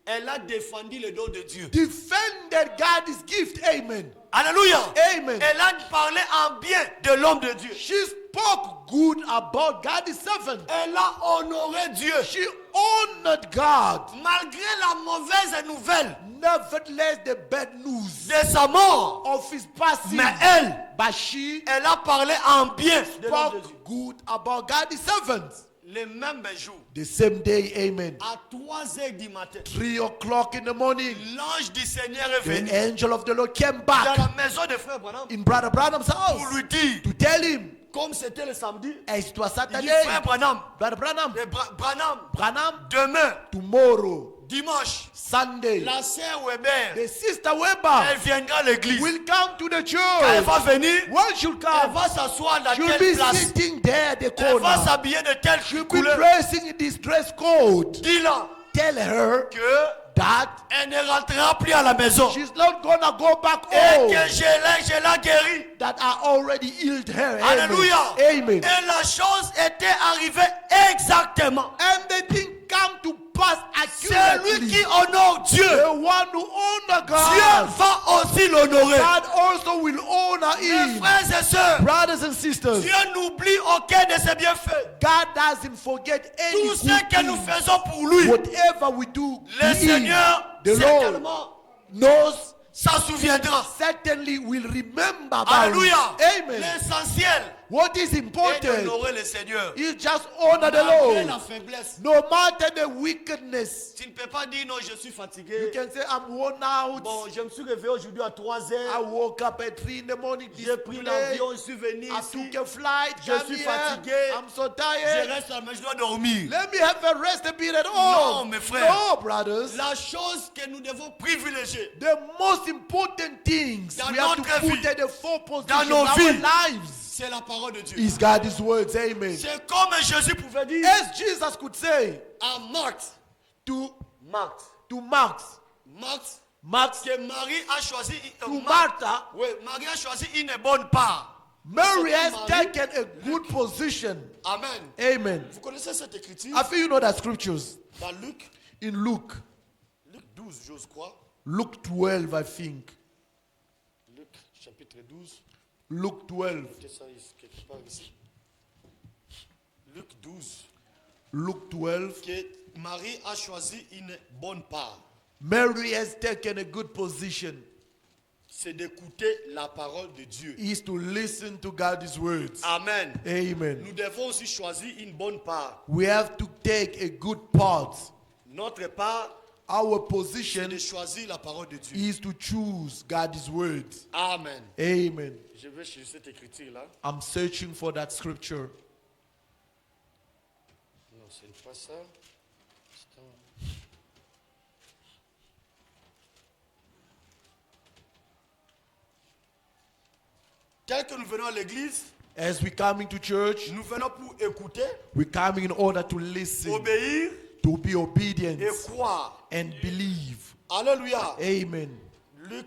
elle a défendu le don de Dieu. defended God's gift. Amen. Alléluia. Amen. Elle a parlé en bien de l'homme de Dieu. She spoke good about God's servant. Elle a honoré Dieu. She honored God. Malgré la mauvaise nouvelle Nevertheless, the bad news de sa mort. of his passing, Mais elle, but she elle a parlé en bien de l'homme de Dieu. spoke good about God's servant. Le même jour, The same day, amen. à 3 heures du matin, 3 o'clock in the morning, l'ange du Seigneur est venu the angel of the Lord came dans back la maison de frère Branham in Brother Branham's pour house lui dire, to tell him, comme c'était le samedi, as it was il dit, Saturday, frère Branham, Brother Branham, Branham, demain, tomorrow, dimanche, Sunday, la sœur Weber, the sister elle Weber viendra à l'église. will come to the Quand elle church. va venir, When she'll elle come, va s'asseoir dans she'll telle be place. sitting there at the Elle va corner. s'habiller de telle She'll be couleur. dressing in this dress code. Dis-leur Tell her que that elle ne rentrera plus à la maison. she's not gonna go back Et home. que je l'ai guérie. That I already healed her. Alléluia. Amen. Et la chose était arrivée exactement. And the thing come to pass C'est lui accurately. qui honore Dieu. The one who honor Dieu God, va aussi l'honorer. God also will honor Mes him. frères et sœurs, Brothers and sisters, Dieu n'oublie aucun de ses bienfaits. God doesn't forget any Tout good ce que nous thing. faisons pour lui, Whatever we do, le he, Seigneur the Lord, certainement knows, s'en souviendra. certainly will remember about Alléluia. it. Amen. L'essentiel What is est important d'honorer le Seigneur. is just honor the Malgré la Lord. faiblesse. No matter the wickedness, Tu ne peux pas dire non, je suis you fatigué. can say, I'm worn out. Bon, je me suis réveillé aujourd'hui à 3 I heures. woke up at 3 in the morning. J'ai pris l'avion, je suis venu I ici. took a flight. Je Come suis here. fatigué. I'm so Je tired. reste à la maison, je dois dormir. Let me have a rest a bit at home. Non, mes frères. No, brothers. La chose que nous devons privilégier, The most important things Dans we have to notre put vie, at the foremost dans in nos our vies, lives c'est la parole de Dieu. is God's words. Amen. C'est comme Jésus pouvait dire As Jesus could say à Marc, to Marc, Mark, que Marie a choisi, to Martha, oui, Marie a choisi une bonne part. Mary has Marie- taken a good position. Amen. Amen. Vous connaissez cette écriture I feel you know that scriptures dans Luc, in Luke, Luc 12, j'ose croire. Luke 12, I think. Luc chapitre 12. Luke 12. Notez ça quelque part ici. Luc 12. Luke 12. Que Marie a choisi une bonne part. Mary has taken a good position. C'est d'écouter la parole de Dieu. Is to listen to God's words. Amen. Amen. Nous devons aussi choisir une bonne part. We have to take a good part. Notre part, Our c'est position de choisir la parole de Dieu. is to choose God's words. Amen. Amen. Je vais chercher cette écriture-là. I'm searching for that scripture. Non, ce n'est pas ça. Tel que nous venons à l'église, As we coming to church, nous venons pour écouter, we coming in order to listen, obéir to be obedient, et croire. and believe. Alléluia. Amen. Luc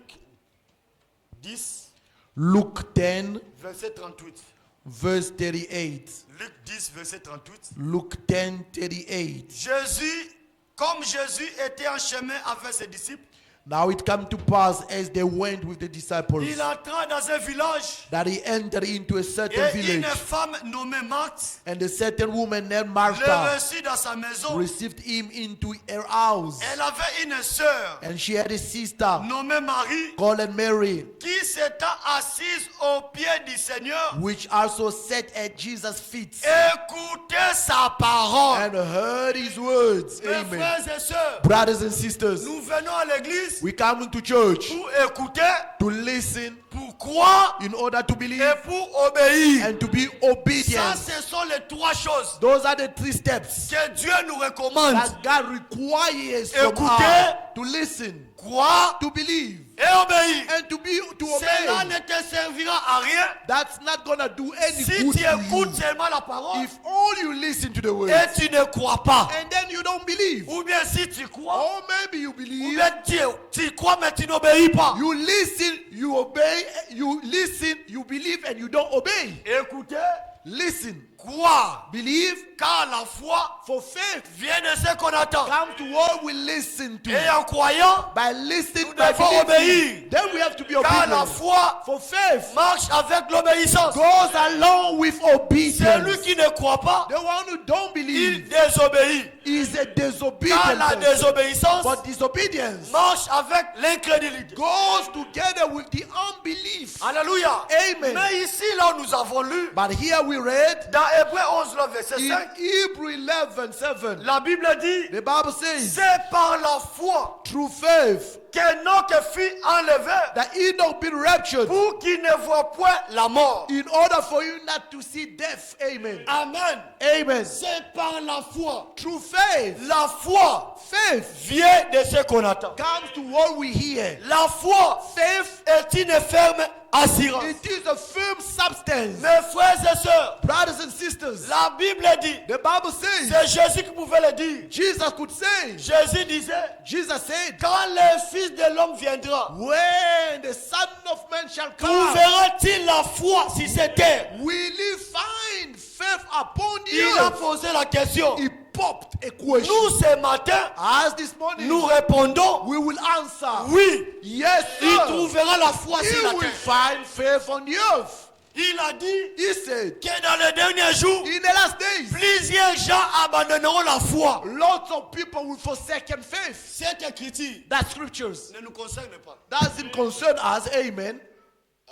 10, Luke 10, verset 38. verse 38. Luc 10, verset 38. Luke 10, 38. Comme Jésus était en chemin avec ses disciples, Now it came to pass as they went with the disciples il entra dans un village that he entered into a certain et une village, femme nommée Marthe and a certain woman named le Martha reçut dans sa maison. received him into her house. Elle avait une sœur And she had a sister nommée Marie called Mary, qui s'étant assise aux pieds du Seigneur, which also sat at Jesus' feet écoutait sa parole. and heard his words. Mes Amen. frères et sœurs, Brothers and sisters, nous venons à l'église we come into church pour écouter, to listen pour croire in order to believe et pour obéir. and to be Ça, obedient. ce sont les trois choses Those are the three steps que Dieu nous recommande. that God requires from Écouter, us: to listen, croire to believe, et obéir. and to Cela obey. ne te servira à rien That's not gonna do any si good tu to écoutes you seulement la parole if all you listen to the words et tu ne crois pas. and then you don't believe. Ou bien si tu crois, Or maybe you ou believe, bien tu crois mais tu n'obéis pas. you listen, you obey, you listen, you believe, and you don't obey. Écoutez, Listen, croire, believe, car la foi for faith vient de ce qu'on attend. come to what we listen to. Et en croyant, By listening, nous by devons believing, obéir. then we have to be Car la obedient. foi For faith marche avec l'obéissance. goes along with Celui obedience. qui ne croit pas, The one who don't il believe désobéit. is a Car disobedient la person. désobéissance But disobedience marche avec l'incrédulité. goes together with the unbelief. Alléluia. Amen. Mais ici, là où nous avons lu, But here we read dans Hébreu 11, le verset in 5, Hebrew 11:7, la Bible dit, the Bible says, c'est par la foi through faith qu'Enoch fut enlevé that Enoch been raptured pour qu'il ne voit point la mort. in order for you not to see death. Amen. Amen. Amen. C'est par la foi. Through faith, La foi faith vient de ce qu'on attend. comes to what we hear. La foi Faith, est une ferme assurance. it is a firm substance. Mes frères et sœurs, Brothers and sisters, la Bible dit, the Bible says, c'est Jésus qui pouvait le dire. Jesus could say, Jésus disait, Jesus said, quand le Fils de l'homme viendra, when the Son of Man shall come, trouverà-t-il la foi sur cette terre? will he find faith upon Il a you? posé la question. He popped a question. Nous, ce matin, As this morning, nous répondons, we will answer, oui, yes, il sir. trouvera la foi He sur la will terre. find faith on the earth. Il a dit He said, que dans les derniers jours, in the last days, plusieurs gens abandonneront la foi. lots of people will forsake faith. Cette écriture That scriptures ne nous concerne pas. doesn't concern us. Amen.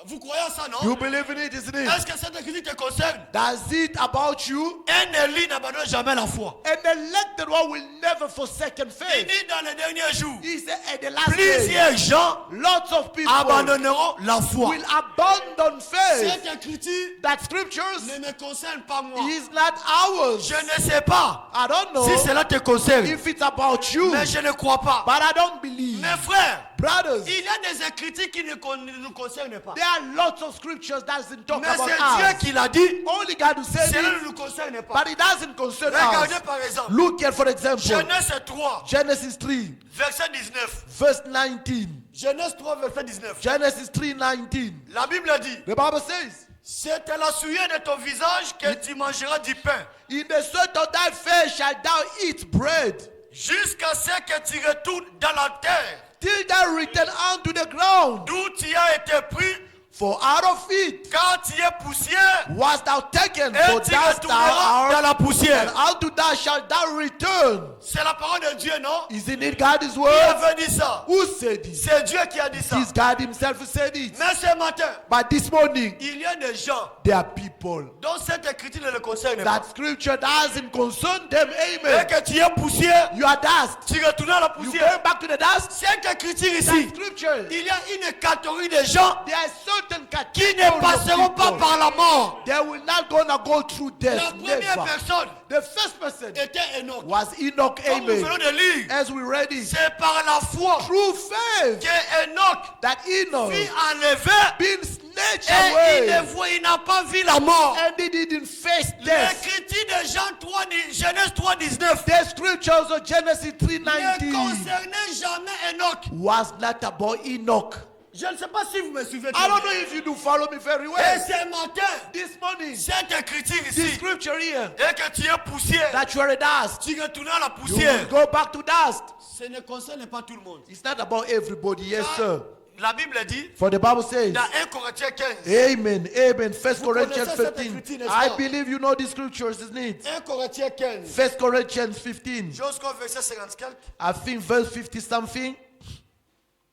Vous croyez à ça, non? You believe in it, isn't it? Est-ce que cette écriture te concerne? Does it about you? Un élu n'abandonne jamais la foi. An elected one will never forsake Il faith. dit dans les derniers jours, He said, at the last days, plusieurs gens lots of people abandonneront la foi. will abandon faith. Cette écriture That scriptures ne me concerne pas moi. is not ours. Je ne sais pas I don't know si cela te concerne, if it's about you, mais je ne crois pas. but I don't believe. Mes frères, Brothers, il y a des écritures qui ne nous concernent pas. there are lots of scriptures that doesn't talk Mais about c'est Dieu us. qui l'a dit, Only God who said cela it, ne nous concerne pas. but it doesn't concern Regardez us. par exemple, Look here, for example, Genèse 3, Genesis 3, verset 19. verse 19. Genèse 3, verset 19. Genesis 3:19. La Bible dit, The Bible says, c'est à la sueur de ton visage que tu mangeras du pain. in the sweat of thy face shalt thou eat bread, Jusqu'à ce que tu retournes dans la terre. till thou return unto the ground. D'où tu as été pris. For out of it Quand tu es poussière. wast thou taken, Et for tu dust thou retourneras dans art, la poussière. and unto thou shalt thou return. C'est la parole de Dieu, non? Isn't it God's Qui word? avait dit ça? Who said it? C'est Dieu qui a dit ça. It's God himself who said it. Mais ce matin, But this morning, il y a des gens there are people dont cette écriture ne le concerne pas. that scripture doesn't concern them. Et Amen. que tu es poussière, You are dust. tu retournes à la You poussière. going back to the dust? Cette écriture That ici, scripture. il y a une catégorie de gens There are certain qui categories ne of passeront pas people. par la mort. They will not gonna go through La death. première Never. personne The first person était Enoch. was Enoch. Comme nous venons Amen. de lire, As we read it, c'est par la foi through faith que Enoch that Enoch fut enlevé been snatched et away, il n'a pas vu la mort. and he didn't face death. L'écriture de Jean 3, Genèse 3,19 The scriptures of Genesis ne 3:19 concernait jamais Enoch. was not about Enoch. Je ne sais pas si vous me suivez. I don't know if you do follow me very Et well. ce matin, This morning, cette écriture this ici, scripture here, et que tu es poussière, that you are a dust, tu retournes à la you poussière. will go back to dust. Ce ne concerne pas tout le monde. It's not about everybody, yes, sir. La Bible dit For the Bible says, dans 1 Corinthiens 15, Amen, amen. 1 Corinthians connaissez cette 15. écriture, n'est-ce I pas? believe you know the scriptures, isn't it? 1 Corinthiens 15, 1 Corinthians 15. jusqu'au verset 50, I think verse 50 something.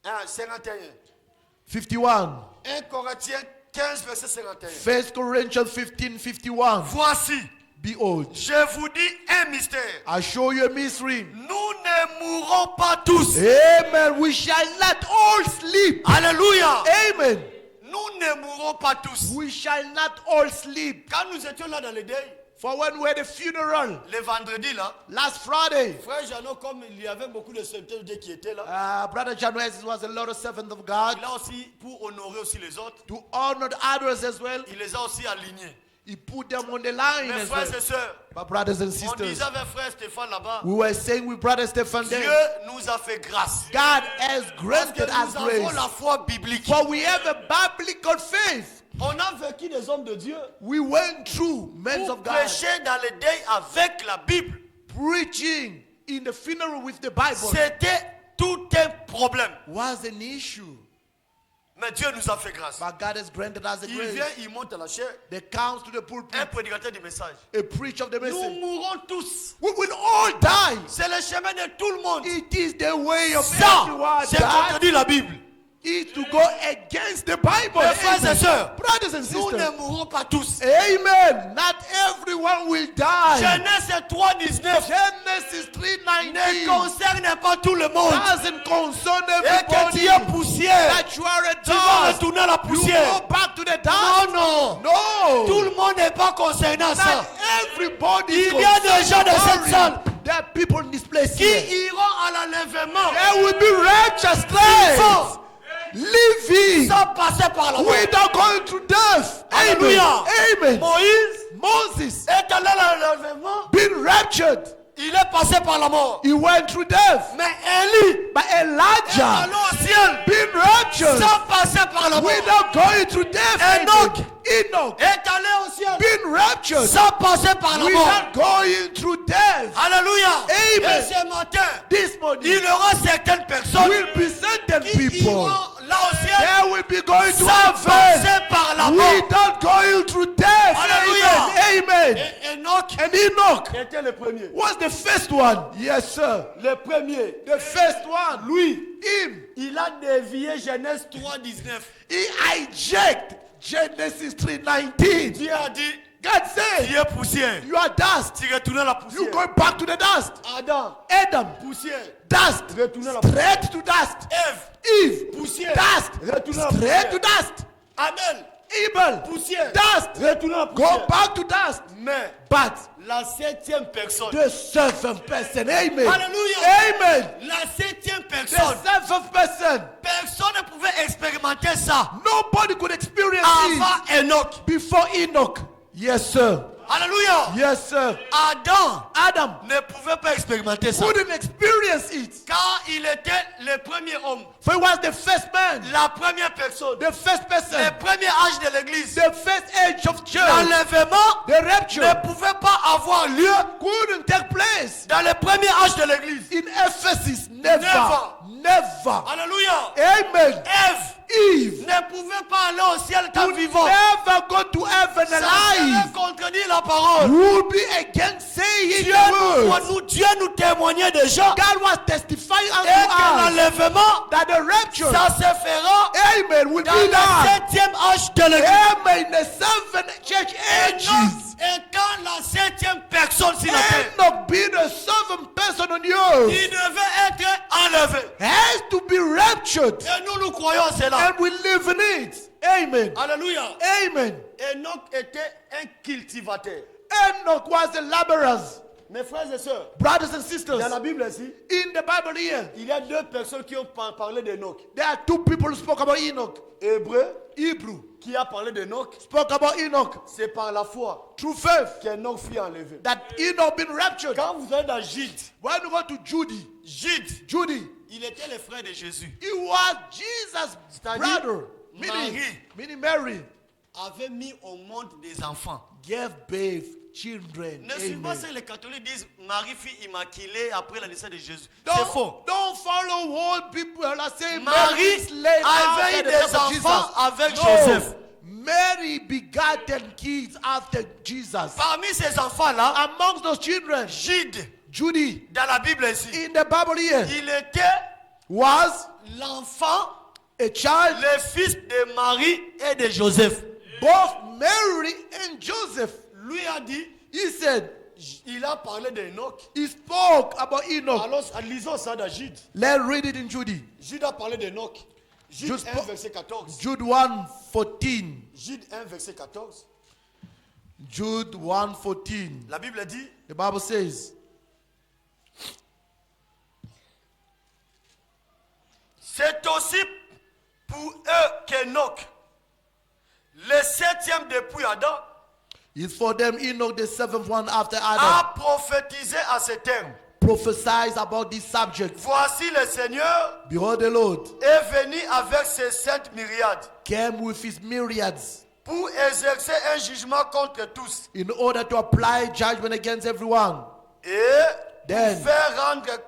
51. 51. 1 Corinthiens 15, verset 51. 1 Corinthians 15, 51. Voici, Behold, je vous dis un mystère. I show you a mystery. Nous ne mourrons pas tous. Amen. We shall not all sleep. Alléluia. Amen. Nous ne mourrons pas tous. We shall not all sleep. Quand nous étions là dans le deuil, For when we had a funeral le vendredi là, last Friday, frère Jeannot, comme il y avait beaucoup de serviteurs de Dieu qui étaient là, Brother John West was a lot of servant of God il a aussi, pour honorer aussi les autres, to honor the others as well. il les a aussi alignés. He put them on the line Mes as frères well. et sœurs, But brothers and on sisters, disait avec frère Stéphane là-bas, we were saying with Brother Stephen Dieu there, nous a fait grâce. God has Parce que granted us nous avons grace. la foi biblique. For we have a biblical faith. On a vécu des hommes de Dieu We went through men pour of God prêcher dans le deuil avec la Bible. preaching in the funeral with the Bible. C'était tout un problème. Was an issue. Mais Dieu nous a fait grâce. But God has granted us a Il grace. vient, il monte à la chair, They comes to the pulpit, un prédicateur du message. a preach of the Nous message. mourrons tous. We will all die. C'est le chemin de tout le monde. It is the way of Ça, everyone. c'est That contredit la Bible. is to go against the Bible. Mes frères et Amen. sœurs, Brothers and nous sisters. ne mourrons pas tous. Amen. Not everyone will die. Genèse 3,19 Genesis ne 3:19 concerne pas tout le monde. doesn't concern Et que tu es everybody. poussière, That you are a tu vas dust. retourner à la You poussière. go back to the Non, dust. non. No. Tout le monde n'est pas concerné à ça. Not everybody. is Il y a des gens dans cette concerned. salle There are people in this place Qui here. iront à l'enlèvement There will be righteous slaves Vivants. living sans passer par la mort. without going through death. Amen. Alléluia. Amen. Moïse Moses est allé à l'enlèvement. being raptured. Il est passé par la mort. He went through death. Mais Élie But est Elijah allé au ciel being raptured sans passer par la mort. without going through death. Enoch. Enoch Est allé au ciel being raptured sans passer par la mort. without going through death. Alléluia. Amen. Et ce matin, This morning il y aura certaines personnes will be certain qui people. iront là au ciel They will be going to sans heaven passer par la mort. without going through death. Hallelujah. Amen. Amen. Et Enoch And Enoch était le premier. was the first one. Yes, sir. Le premier. The first one. Lui, Him. il a dévié Genèse 3,19. He hijacked Genesis 3:19. Dieu a dit, God tu said, es poussière. you are dust. Tu retournes à la You poussière. go back to the dust. Adam, Adam, poussière. dust. Retourne à la Straight to dust. Ève, Eve, poussière. dust. Retourne à la Straight poussière. to dust. Abel, Abel, poussière. dust. Retourne à la Go poussière. back to dust. Mais But la septième personne, the seventh person, amen. Hallelujah. Amen. la septième The personne, seventh person. personne ne pouvait expérimenter ça Nobody could experience it avant Enoch. before Enoch. Yes, sir. Alléluia. Yes, sir. Adam Adam ne pouvait pas expérimenter ça. couldn't experience it. Car il était le premier homme, For he was the first man, la première personne, the first person, le premier âge de l'église. the first age of church. L'enlèvement The rapture ne pouvait pas avoir lieu couldn't take place dans le premier âge de l'église. in Ephesus. Never. Never. Alléluia. Amen. Ève Eve ne pouvait pas aller au ciel tant would vivant. never go to heaven Ça alive. serait contredire la parole. Would be against saying Dieu the words. Dieu nous témoignait déjà God was testifying et que unto us l'enlèvement, that the rapture, ça se fera amen, will dans be le done. 7e âge de l'église. Amen. The seven church ages. Et quand la 7e personne sur la terre, Enoch being the seventh person on the earth il devait être enlevé. has to be raptured. Et nous croyons cela. And we live in it. Amen. Alléluia. Amen. Enoch était un cultivateur. Enoch was a laborer. Mes frères et sœurs, Brothers and sisters, dans la Bible ici, in the Bible here, il y a deux personnes qui ont parlé d'Enoch. there are two people who spoke about Enoch. Hébreu, Hebrew qui a parlé d'Enoch, spoke about Enoch c'est par la foi through faith qu'Enoch fut enlevé. that Enoch been raptured. Quand vous allez dans Jude, When you go to Judy, il était le frère de Jésus. he was Jesus' C'est-à-dire, brother, Marie meaning Mary, avait mis au monde des enfants. gave birth children. Ne suivez pas Amen. ce que les catholiques disent, Marie fut immaculée après la naissance de Jésus. C'est Don't, faux. don't follow what people are saying. Marie slave avait after the des death of enfants Jesus. avec No. Joseph. Mary begotten kids after Jesus. Parmi ces enfants-là, Amongst those children, Judy, dans la Bible ici, in the Bible here, il était was l'enfant, a child, le fils de Marie et de Joseph. both Mary and Joseph. Lui a dit, He said, il a parlé d'Enoch. he spoke about Enoch. Alors, lisons ça dans Jude. Let's read it in Judy. Jude a parlé d'Enoch. Jude Juste 1, pas- verset 14. Jude 1:14. Jude 1, verset 14. Jude 1:14. La Bible dit, The Bible says, c'est aussi pour eux qu'Enoch, le 7e depuis Adam, it's for them Enoch, the seventh one after Adam, a prophétisé à ce terme. prophesied about this subject. Voici le Seigneur Behold, the Lord est venu avec ses saintes myriades came with his myriads pour exercer un jugement contre tous in order to apply judgment against everyone, et Then-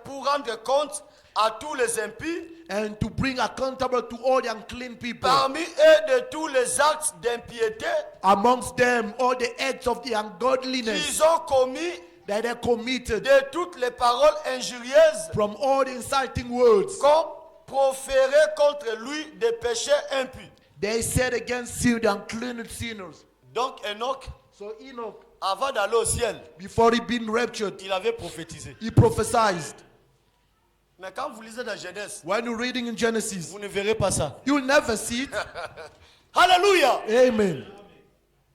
pour rendre compte à tous les impies, and to bring accountable to all the unclean people. parmi eux de tous les actes d'impiété Amongst them, all the acts of the ungodliness qu'ils ont commis, that they committed, de toutes les paroles injurieuses from all the inciting words qu'ont proférées contre lui des péchés impies. they said against sin, the unclean sinners. Donc Enoch, So Enoch, avant d'aller au ciel, before he been raptured, il avait prophétisé. he prophesied. Mais quand vous lisez dans Genèse, When you're reading in Genesis, vous ne verrez pas ça. you'll never see it. Alléluia. Amen.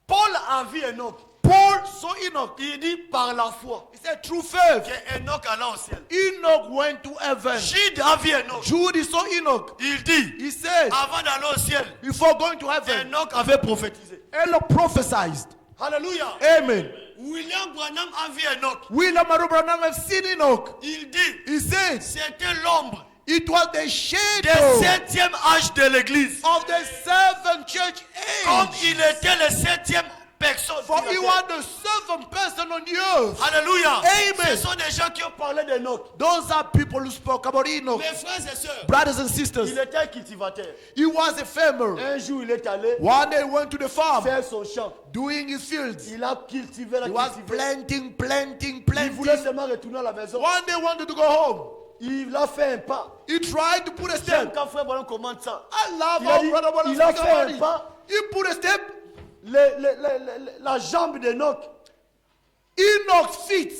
Paul a vu Enoch. Paul saw Enoch. Il dit par la foi He said, through faith, que Enoch alla au ciel. Enoch went to heaven. Jude a vu Enoch. Jude saw Enoch. Il dit, He said, avant d'aller au ciel, before going to heaven, Enoch avait prophétisé. Enoch prophesied. Alléluia. Amen. William Branham a vu Enoch. William Branham have seen Enoch. Il dit, He said, c'était l'ombre it was the du shadow 7e âge de l'église. of the seventh church Comme age. il était le 7e personne. For sur la he terre. was the seventh person on the earth. Alléluia. Amen. Ce sont des gens qui ont parlé d'Enoch. Those are people who spoke about Enoch. Mes frères et sœurs, Brothers and sisters, il était un cultivateur. he was a farmer. Un jour, il est allé One day he went to the farm, faire son champ. doing his fields. Il a cultivé la He was cultivé. planting. Il voulait seulement retourner à la maison. One day wanted to go home. Il a fait un pas. He tried to put a J'aime step. quand frère Bonhomme commente ça. I love Il a how dit, brother il a speak fait about un it. pas. He put a step. La jambe d'Enoch Enoch's feet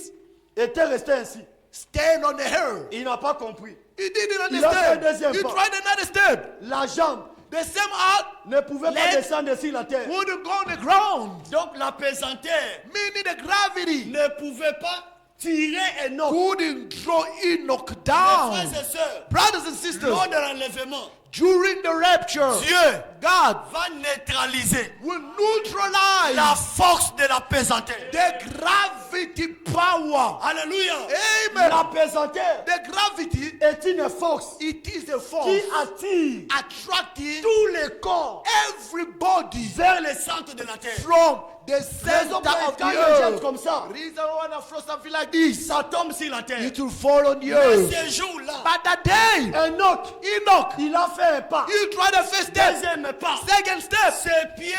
était restée ainsi. stand on the hair. Il n'a pas compris. He didn't Il a fait un understand. deuxième He pas. tried another step. La jambe The same heart ne pouvait pas Let- descendre sur la terre. wouldn't go on the ground. Donc la pesanteur Meaning the gravity ne pouvait pas tirer Enoch. couldn't throw Enoch Mes down. frères et sœurs, Brothers and sisters, lors de l'enlèvement, During the rapture, Dieu God va neutraliser will neutralize la force de la pesanteur. the gravity power. Alléluia. Amen. La pesanteur The gravity, est une force it is a force qui attire attracting tous les corps everybody vers le centre de la terre. from the Raison center pour of the laquelle quand il jette earth. comme ça, Reason why I throw something like this, ça tombe sur la terre. it will fall on the Mais earth. ce jour-là, But that day, Enoch, il a fait un pas. tried the first step, Deuxième pas. second step, Ses pieds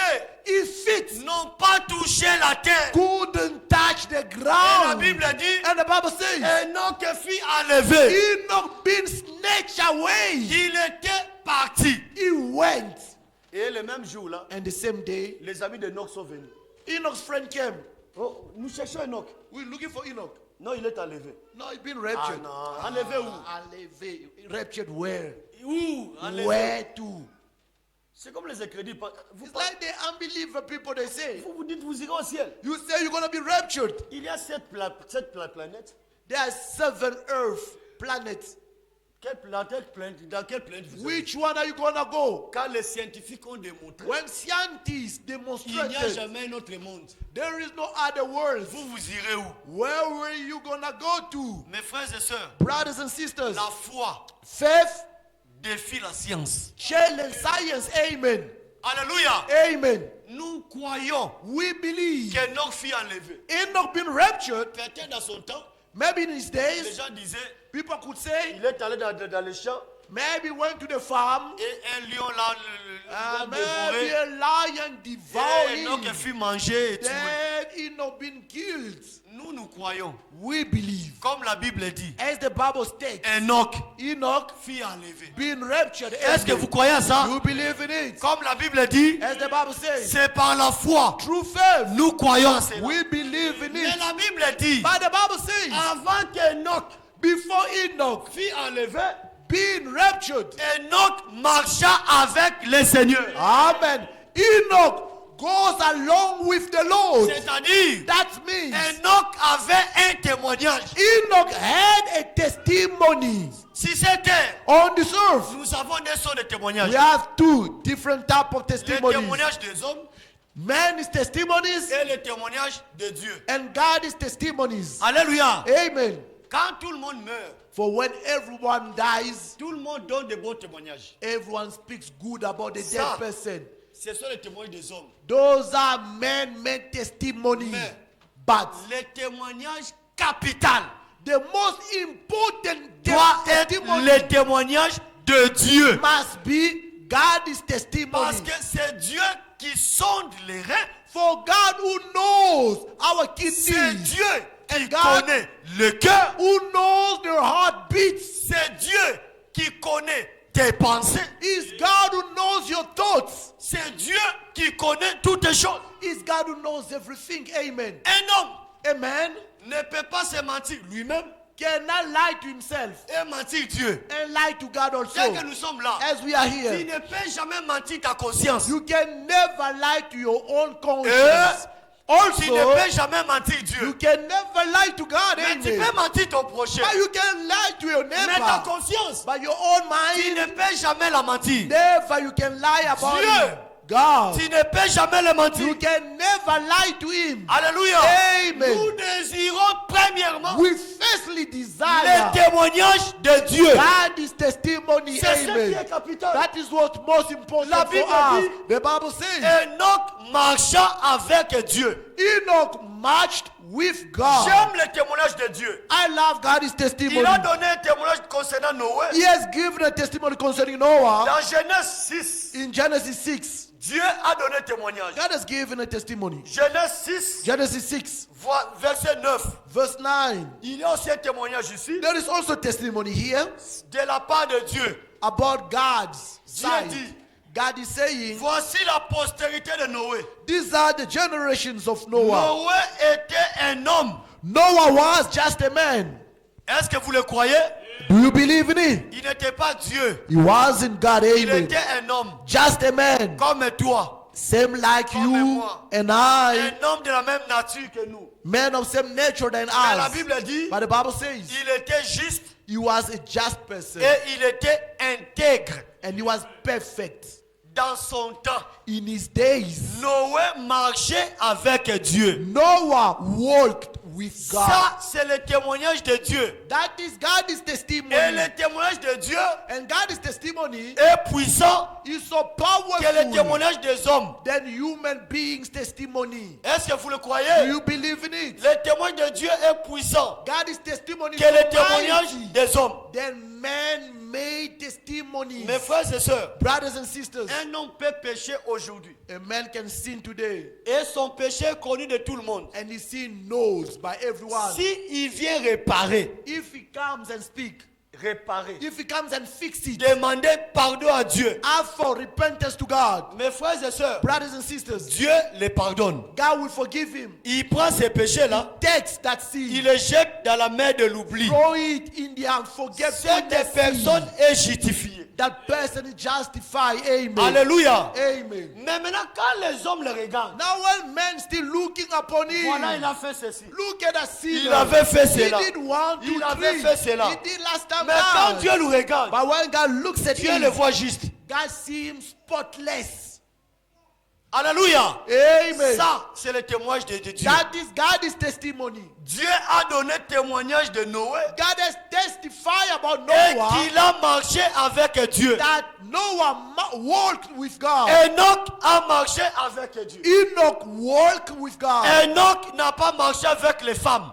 his feet n'ont pas touché la terre. couldn't touch the Et la ground. Bible dit, And the Bible says, Enoch fut enlevé. Enoch being snatched away. Il était parti. He went. Et le même jour-là, And the same day, les amis d'Enoch sont venus. Enoch's friend came. Oh, nous cherchons Enoch. We're looking for Enoch. Non, il est enlevé. No, he's been Ah raptured. non, enlevé où? Enlevé. Raptured where? Où? Enlevé. Where to? C'est comme les incrédules. Vous, It's like the unbeliever people, they say. vous dites, vous irez au ciel. You say you're going to be raptured. Il y a sept planètes. There are 7 earth planets. Dans quelle planète vous êtes? Which one are you going to go? Quand les scientifiques ont démontré, When scientists il n'y a demonstrated jamais un autre monde. there is no other world, Vous irez où? where were you going to go to? Mes frères et sœurs, Brothers and sisters, la foi faith, défie la science. challenge science. Amen. Alléluia. Amen. Nous croyons We believe qu'Enoch fut enlevé. Enoch been raptured. Peut-être dans son temps, Maybe in his les days, gens disaient, people could say, il est allé dans les champs maybe went to the farm, et un lion l'a maybe dévoré. a lion devoured Et Enoch him. fut mangé et tué. Then Enoch been killed. Nous croyons, We believe, comme la Bible dit, as the Bible states, Enoch Enoch fut enlevé. been raptured. Est-ce que vous croyez à ça? You believe in it? Comme la Bible dit, As the Bible says, c'est par la foi. through faith, Nous croyons à cela. we believe in Mais it. la Bible dit, But the Bible says, avant qu'Enoch before Enoch fut enlevé, being raptured, Enoch marcha avec le Seigneur. amen, Enoch goes along with the Lord. C'est-à-dire, That means Enoch avait un témoignage. Enoch had a testimony. Si c'était, On this earth, nous avons des sortes de témoignages. we have 2 different types of Le testimonies. témoignage des hommes Man's testimonies et le témoignage de Dieu. and God's testimonies. Alléluia. Amen. Quand tout le monde meurt, For when everyone dies, tout le monde donne de bons témoignages. everyone speaks good about the dead Ça. person. Ce sont les témoignages des hommes. Those are man-made testimonies. Mais But le témoignage capital the most important doit être testimony le témoignage de Dieu. must be God's testimony. Parce que c'est Dieu qui sonde les reins. For God who knows our C'est kidneys, Dieu qui God- connaît le cœur. who knows their heartbeats, C'est Dieu qui connaît tes pensées. is God who knows your thoughts, C'est Dieu qui connaît toutes les choses. is God who knows everything. Amen. Un homme A man ne peut pas se mentir lui-même cannot lie to himself et mentir Dieu. and lie to God Dès also. que nous sommes là, As we are tu here, ne peux jamais mentir ta conscience. you can never lie to your own Et conscience. tu ne Also, peux jamais mentir you Dieu. can never lie to God. Mais tu Amen. peux mentir ton prochain. But you can lie to your Mais ta neighbor. conscience, By your own tu mind, ne peux jamais la mentir. never you can lie about Dieu. him. God, Tu ne peux jamais le mentir. you can never lie to him. Alléluia. Amen. Nous désirons premièrement We firstly le desire témoignage de Dieu. God's testimony. C'est ce qui est Amen. capital. That is what's most important La for Bible us. dit- The Bible says Enoch marcha avec Dieu. Enoch marched with God. J'aime le témoignage de Dieu. I love God's Il testimony. a donné un témoignage concernant Noé. He has given a testimony concerning Noah Dans Genèse 6, in Genesis 6. Dieu a donné un témoignage. God has given a testimony. Genèse 6, Genesis 6, verset 9. verse 9. Il y a aussi un témoignage ici There is also testimony here de la part de Dieu. about God's Dieu side. dit, God is saying, voici la postérité de Noé. these are the generations of Noah. Noé était un homme. Noah was just a man. Est-ce que vous le croyez? Do you believe in it? Il n'était pas Dieu. He wasn't God. Il Amen. était un homme Just a man. comme toi. Same like Comme you moi. and I. Un homme de la même nature que nous. Man of same nature than Mais la us. Bible dit, But the Bible says il était juste he was a just person. et il était intègre. And he was perfect. Dans son temps, In his days, Noé marchait avec Dieu. Noah walked with God. Ça, c'est le témoignage de Dieu. That is God's Et testimony. le témoignage de Dieu And God's testimony est puissant is so que le powerful témoignage des hommes. than human beings' testimony. Est-ce que vous le Do croyez? you believe in it? Le témoignage de Dieu est puissant God's testimony is que le so témoignage mighty des hommes. than man-made testimonies. Mes frères et sœurs, Brothers and sisters, un homme peut pécher aujourd'hui. a man can sin today, Et son péché est connu de tout le monde. and his sin knows by everyone. Si il vient réparer, If he comes and speak, réparer, if he comes and fix it, demander pardon à Dieu. ask for repentance to God. Mes frères et sœurs, Brothers and sisters, Dieu les pardonne. God will forgive him. Il prend ses péchés-là, Takes that sin, il les jette dans la mer de l'oubli. throw it in the Cette unforgetfulness personne sea. est justifiée. That person is justified. Amen. Alléluia. Amen. Mais maintenant, quand les hommes le regardent, Now when men still looking upon him, voilà, il a fait ceci. look at that sinner. Il avait fait He cela. did 1, 2, Il avait 3. fait cela. He did last time. Mais quand round. Dieu nous regarde, But when God looks at Dieu him, le voit juste. God sees him spotless. Alléluia. Amen. Ça, c'est le témoignage de Dieu. That is God's testimony. Dieu a donné témoignage de Noé God has testified about et Noah qu'il a marché avec Dieu. that Noah walked with God. Enoch a marché avec Dieu. Enoch walked with God. Enoch n'a pas marché avec les femmes.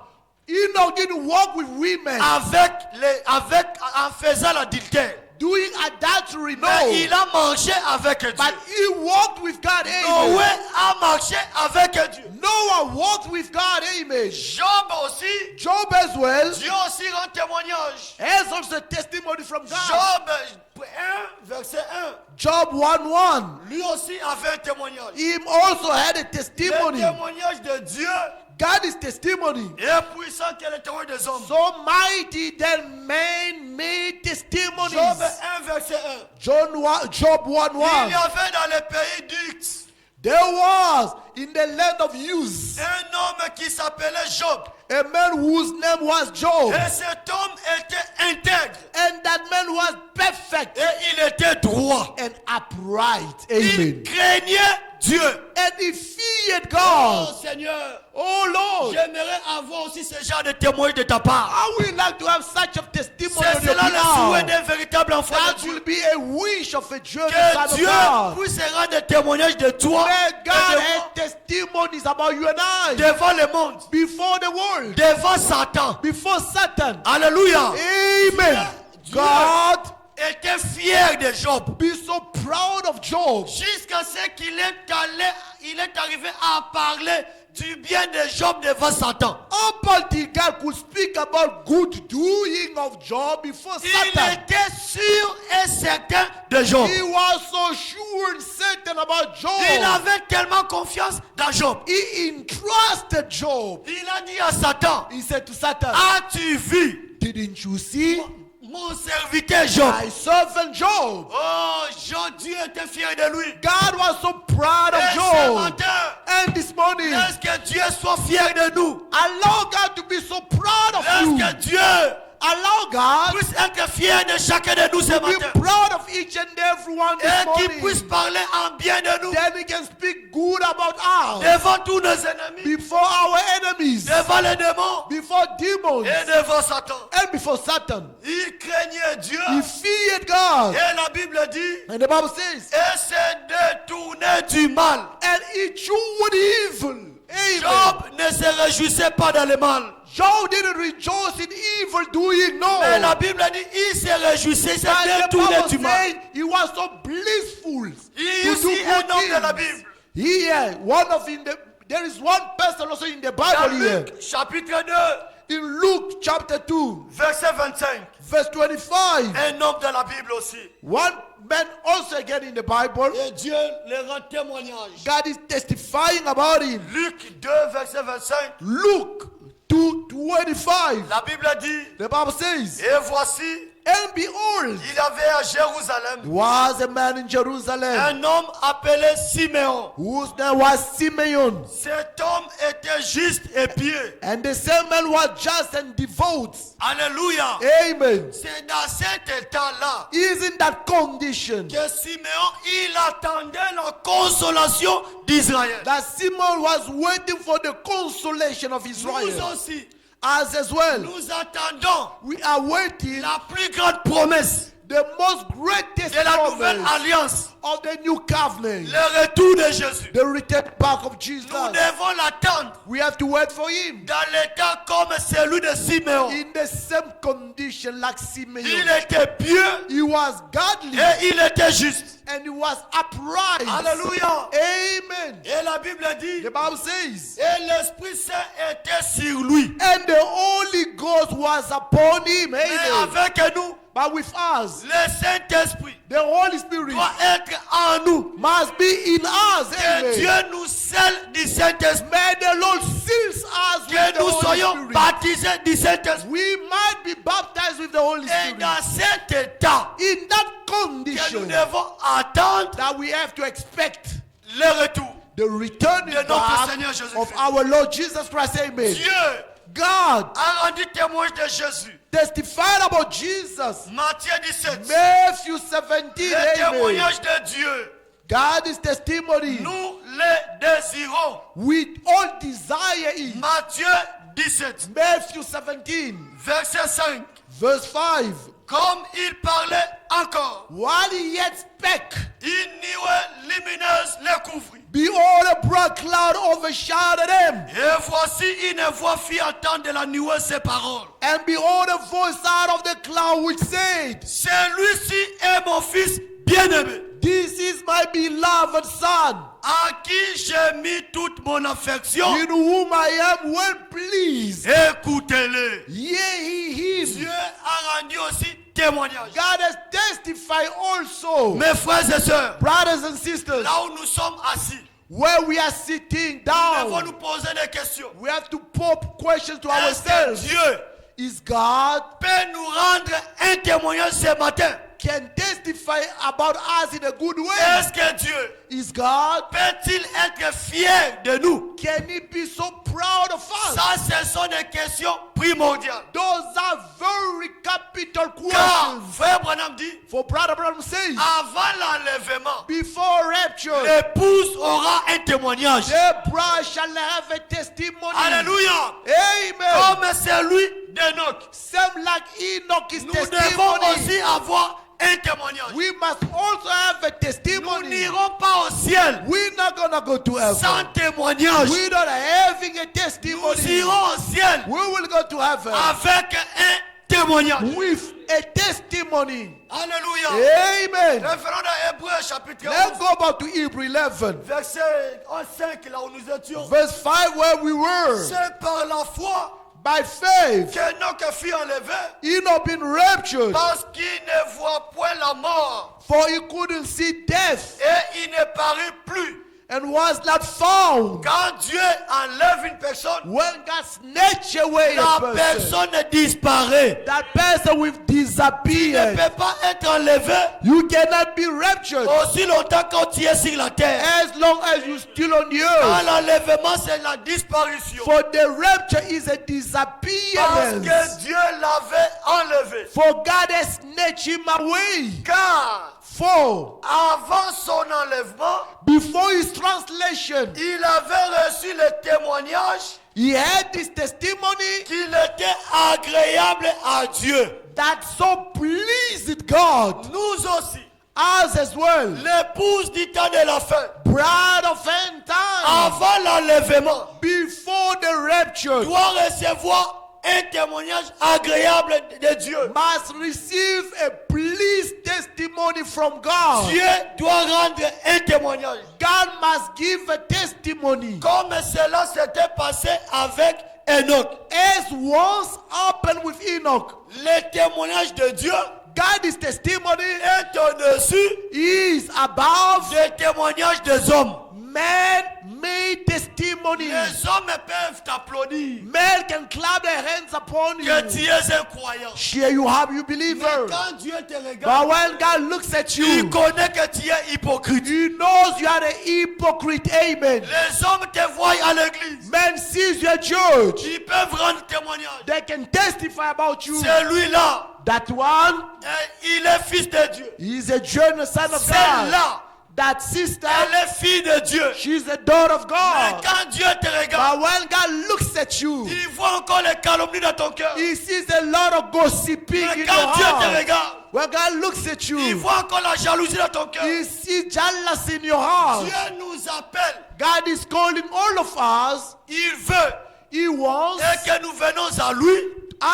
Enoch didn't walk with women En faisant l'adultère. doing adultery. No. Mais il a marché avec Dieu. But he walked with God. Amen. Noé a marché avec Dieu. Noah walked with God. Amen. Job aussi, Job as well Dieu aussi rend témoignage. has also testimony from God. Job 1, verset 1. Job 1:1. Lui aussi avait un témoignage. He also had a Le testimony. témoignage de Dieu God's testimony. est puissant que le témoignage des hommes. So mighty that man made testimonies. Job 1, verset 1. Job Il y 1:1. avait dans le pays d'Ux There was in the land of Uz un homme qui s'appelait Job. a man whose name was Job. Et cet homme était intègre. And that man was perfect Et il était droit. and upright. Il Amen. craignait Dieu. And he feared Oh God. Seigneur, Oh Lord, j'aimerais avoir aussi ce genre de témoignage de ta part. I would like to have such a testimony C'est on your cela le souhait behalf. d'un véritable enfant de That Dieu. will be a wish of a genuine Que son of Dieu God. puisse rendre témoignage de toi May et God have testimonies about you and I devant le monde, before the world, devant Satan. before Satan. Alléluia. Amen. Dieu God était fier de Job. be so proud of Job. Jusqu'à ce qu'il il est arrivé à parler du bien de Job devant Satan. Up until God could speak about good doing of Job before Il Satan. était sûr et certain de Job. He was so sure and certain about Job. Il avait tellement confiance dans Job. He entrusted Job. Il a dit à Satan, He said to Satan, as-tu vu didn't you see mon serviteur Job? my servant Job? Oh, Dieu était fier de lui. God was so proud Et of ce Job. matin, And this morning, laisse que Dieu soit fier de nous. allow God to be so proud of Laisse you. que Dieu Allow God puisse être fier de chacun de nous ce to be matin. proud of each and every one this Et qu'il morning. puisse parler en bien de nous. Then he can speak good about us Devant tous nos ennemis. before our enemies, Devant les démons. before demons, Et devant Satan. and before Satan. Il craignait Dieu. He feared God. Et la Bible dit, And the Bible says, et s'est détourné du mal. and he chewed evil. Amen. Job ne se réjouissait pas dans le mal. Job didn't rejoice in evil doing, no. Mais la Bible dit, il se réjouissait, s'est And the détourné Bible du mal. says he was so blissful Il y to a do aussi un good homme de la things. Bible. Here, there is one person also in the Dans Bible here. Luc chapitre 2, In Luke chapter 2, verset 25. verse 25. Un homme de la Bible aussi. One man also again in the Bible. Et Dieu le rend témoignage. God is testifying about him. Luc 2, verset 25. Luke 2:25. La Bible dit, The Bible says, et voici, And behold, il y avait à Jérusalem there was a man in Jerusalem un homme appelé Siméon. whose name was Simeon. Cet homme était juste et pieux. And the same man was just and devout. Alléluia. Amen. C'est dans cet état-là He's in that condition que Siméon, il attendait la consolation d'Israël. that Simon was waiting for the consolation of Nous Israel. aussi, As well, nous attendons we are waiting la plus grande promesse the most greatest de la nouvelle promise alliance, of the new covenant, le retour de Jésus. the return back of Jesus. Nous devons l'attendre We have to wait for him dans l'état comme celui de Siméon. in the same condition like Il Simeon. était pieux He was godly et il était juste. and he was upright. Alléluia. Amen. Et la Bible dit, The Bible says, et l'Esprit Saint était sur lui. and the Holy Ghost was upon him. Mais Amen. avec nous, But with us, le Saint-Esprit the Holy Spirit doit être en nous. must be in us. Que Amen. Dieu nous scelle du Saint-Esprit. May the Lord seals us Que with the nous Holy soyons Spirit. baptisés du Saint-Esprit. We might be baptized with the Holy Et Spirit. dans cet état In that que nous condition devons attendre that we have to expect le retour the return de notre back Seigneur Jésus-Christ. of our Lord Jesus Christ. Amen. Dieu God a rendu témoignage de Jésus. testified about Jesus. Matthieu 17. Matthew 17. Le Amen. témoignage de Dieu. God is testimony. Nous le désirons. We all desire it. Matthieu 17, Matthew 17, verset 5. verse 5. Comme il parlait encore, While he yet spake, une nuée lumineuse les couvrit. behold, a bright cloud overshadowed them. Et voici une voix fit entendre de la nuée ces paroles. And behold, a voice out of the cloud which said, Celui-ci est mon fils bien-aimé, This is my beloved Son, à qui j'ai mis toute mon affection. in whom I am well pleased. Écoutez-le. Yea, Dieu him. a rendu aussi témoignage. God has testified also, Mes frères et sœurs, brothers and sisters, là où nous sommes assis, where we are sitting nous devons down, nous poser des questions. we have to pop questions to Est-ce que ourselves. Dieu Is God peut nous rendre un témoignage ce matin? can testify about us in a good way? Est-ce que Dieu Is God? peut-il être fier de nous? Can he be so proud of us? Ça, ce sont des questions primordiales. Those are very capital Car, questions. frère Branham dit, For Brother Branham says, avant l'enlèvement, before rapture, l'épouse aura un témoignage. the bride shall have a testimony. Alléluia. Amen. Comme celui d'Enoch. Same like Enoch is Nous devons testimony. aussi avoir un témoignage. We must also have a Nous testimony. n'irons pas au ciel We're not gonna go to sans heaven. témoignage. We're not having a Nous testimony. irons au ciel We will go to heaven avec un témoignage. with a testimony. Alléluia. Amen. Revenons dans Hébreux chapitre Let's 11, go back to Hebrew 11, verset 5, là où nous étions. verse 5, where we were. C'est par la foi By faith, qu'Enoch fut enlevé Enoch been raptured, parce qu'il ne voit point la mort for he couldn't see death et il ne parut plus. and was not found. Quand Dieu enlève une personne, When God snatched away la a person, personne disparaît. that person will Il ne disappear. peut pas être enlevé You cannot be raptured aussi longtemps quand tu es sur la terre. as long as you're still on the Quand earth. l'enlèvement, c'est la disparition. For the rapture is a Parce disappearance. que Dieu l'avait enlevé. For God has snatched him away. Car For avant son enlèvement, before his translation, il avait reçu le témoignage he had this testimony qu'il était agréable à Dieu. that so pleased God. Nous aussi, Us as well. l'épouse du temps de la fin, Bride of end time. avant l'enlèvement, Before the rapture. doit recevoir un témoignage agréable de Dieu. Must receive a pleased testimony from God. Dieu doit rendre un témoignage. God must give a testimony. Comme cela s'était passé avec Enoch. As once happened with Enoch. Le témoignage de Dieu God's testimony est au-dessus is above des témoignages des hommes. man-made testimony. Les hommes peuvent t'applaudir. Men they can clap their hands upon you. que tu es un croyant. Here you have you Mais believer. quand Dieu te But regarde, when God looks at il you, connaît que tu es hypocrite. He knows you are a hypocrite. Amen. Les hommes te voient à l'église. Men sees you at church. Ils peuvent rendre témoignage. They can testify about you. Celui-là, That one, il est fils de Dieu. he is a genuine son of God. Celle-là, That sister, elle est fille de Dieu. she's a daughter of Mais God. quand Dieu te regarde, But when God looks at you, il voit encore les calomnies dans ton cœur. He sees a lot of gossiping Mais in quand your Dieu te heart. regarde, When God looks at il you, voit encore la jalousie dans ton cœur. He sees jealousy in your heart. Dieu nous appelle. God is calling all of us. Il veut He wants et que nous venons à lui,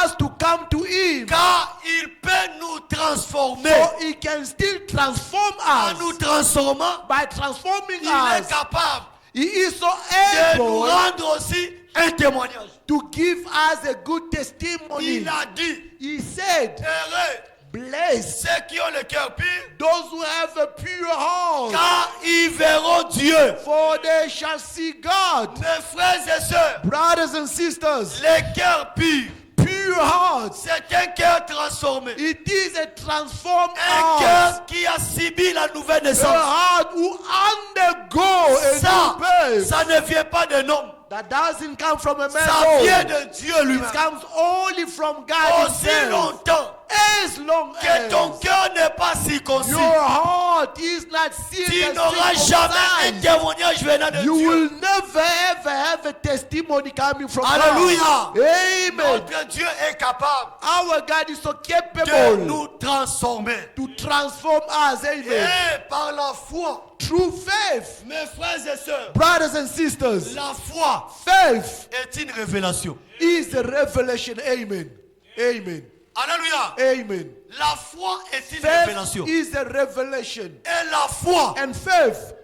us to come to Him, car il peut nous transformer. so He can still transform En us. nous transformant, By transforming il est us, capable He is so de nous able rendre aussi un témoignage. to give us a good testimony. Il a dit, He said, heureux blessed ceux qui ont le cœur pur, those who have a pure heart, car ils verront Dieu. for they shall see God. Mes frères et sœurs, Brothers and sisters, les cœurs purs, pure heart, c'est un cœur transformé. it is a transformed Un heart. cœur qui a subi la nouvelle A naissance. heart who undergo a Ça, new birth. ça ne vient pas d'un homme. That doesn't come from a man. Ça vient alone. de Dieu It lui-même. comes only from God Aussi Himself. longtemps As long que ton as cœur n'est pas circoncis, your heart is not tu n'auras jamais un circumcised, témoignage venant de you Dieu. will never ever have a testimony coming from Alléluia. God. Amen. Notre Dieu est capable Our God is so de capable nous transformer. to transform us. Amen. Et par la foi, Through faith, mes frères et sœurs, brothers and sisters, la foi faith est une révélation. is a revelation. Amen. Amen. Alléluia. Amen. La foi est une Faith révélation. is a revelation. Et la foi And faith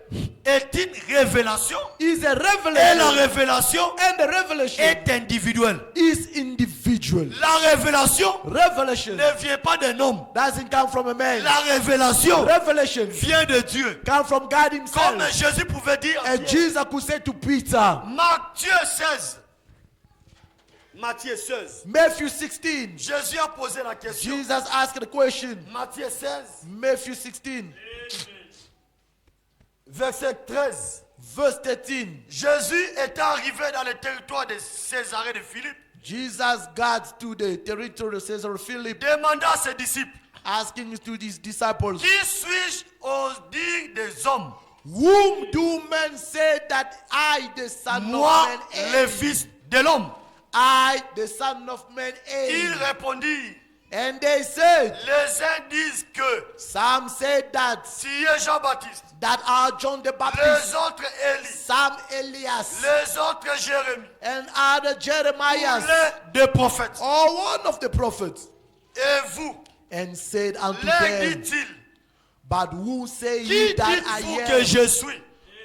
est une révélation. is a Et la revelation. révélation And the revelation est individuelle. is individual. La révélation Revelation ne vient pas d'un homme. doesn't come from a man. La révélation Revelation vient de Dieu. comes from God Comme Himself. Jésus pouvait dire, And Jesus could say to Peter, Matthieu 16. Matthieu 16. Matthew 16. Jésus a posé la question. Jesus asked the question. Matthieu 16, Matthew 16, verset 13. verse 13. Jésus est arrivé dans le territoire de Césarée de Philippe. Jesus got to the territory of Caesar Philip, Demanda à ses disciples, asking to his disciples, qui suis-je au dire des hommes? whom do men say that I, the Son Moi, of Man, le am? Fils de l'homme. I, the Son of Man, Il am. répondit, And they said, les uns disent que some said that tu es Jean-Baptiste, are John the les Baptist, autres Élie, some Elias, les autres Jérémie, and other Jeremiah, les deux prophètes. or one of the prophets. Et vous, And said unto leur them, dit-il, but who say qui ye that dites-vous I que am? je suis?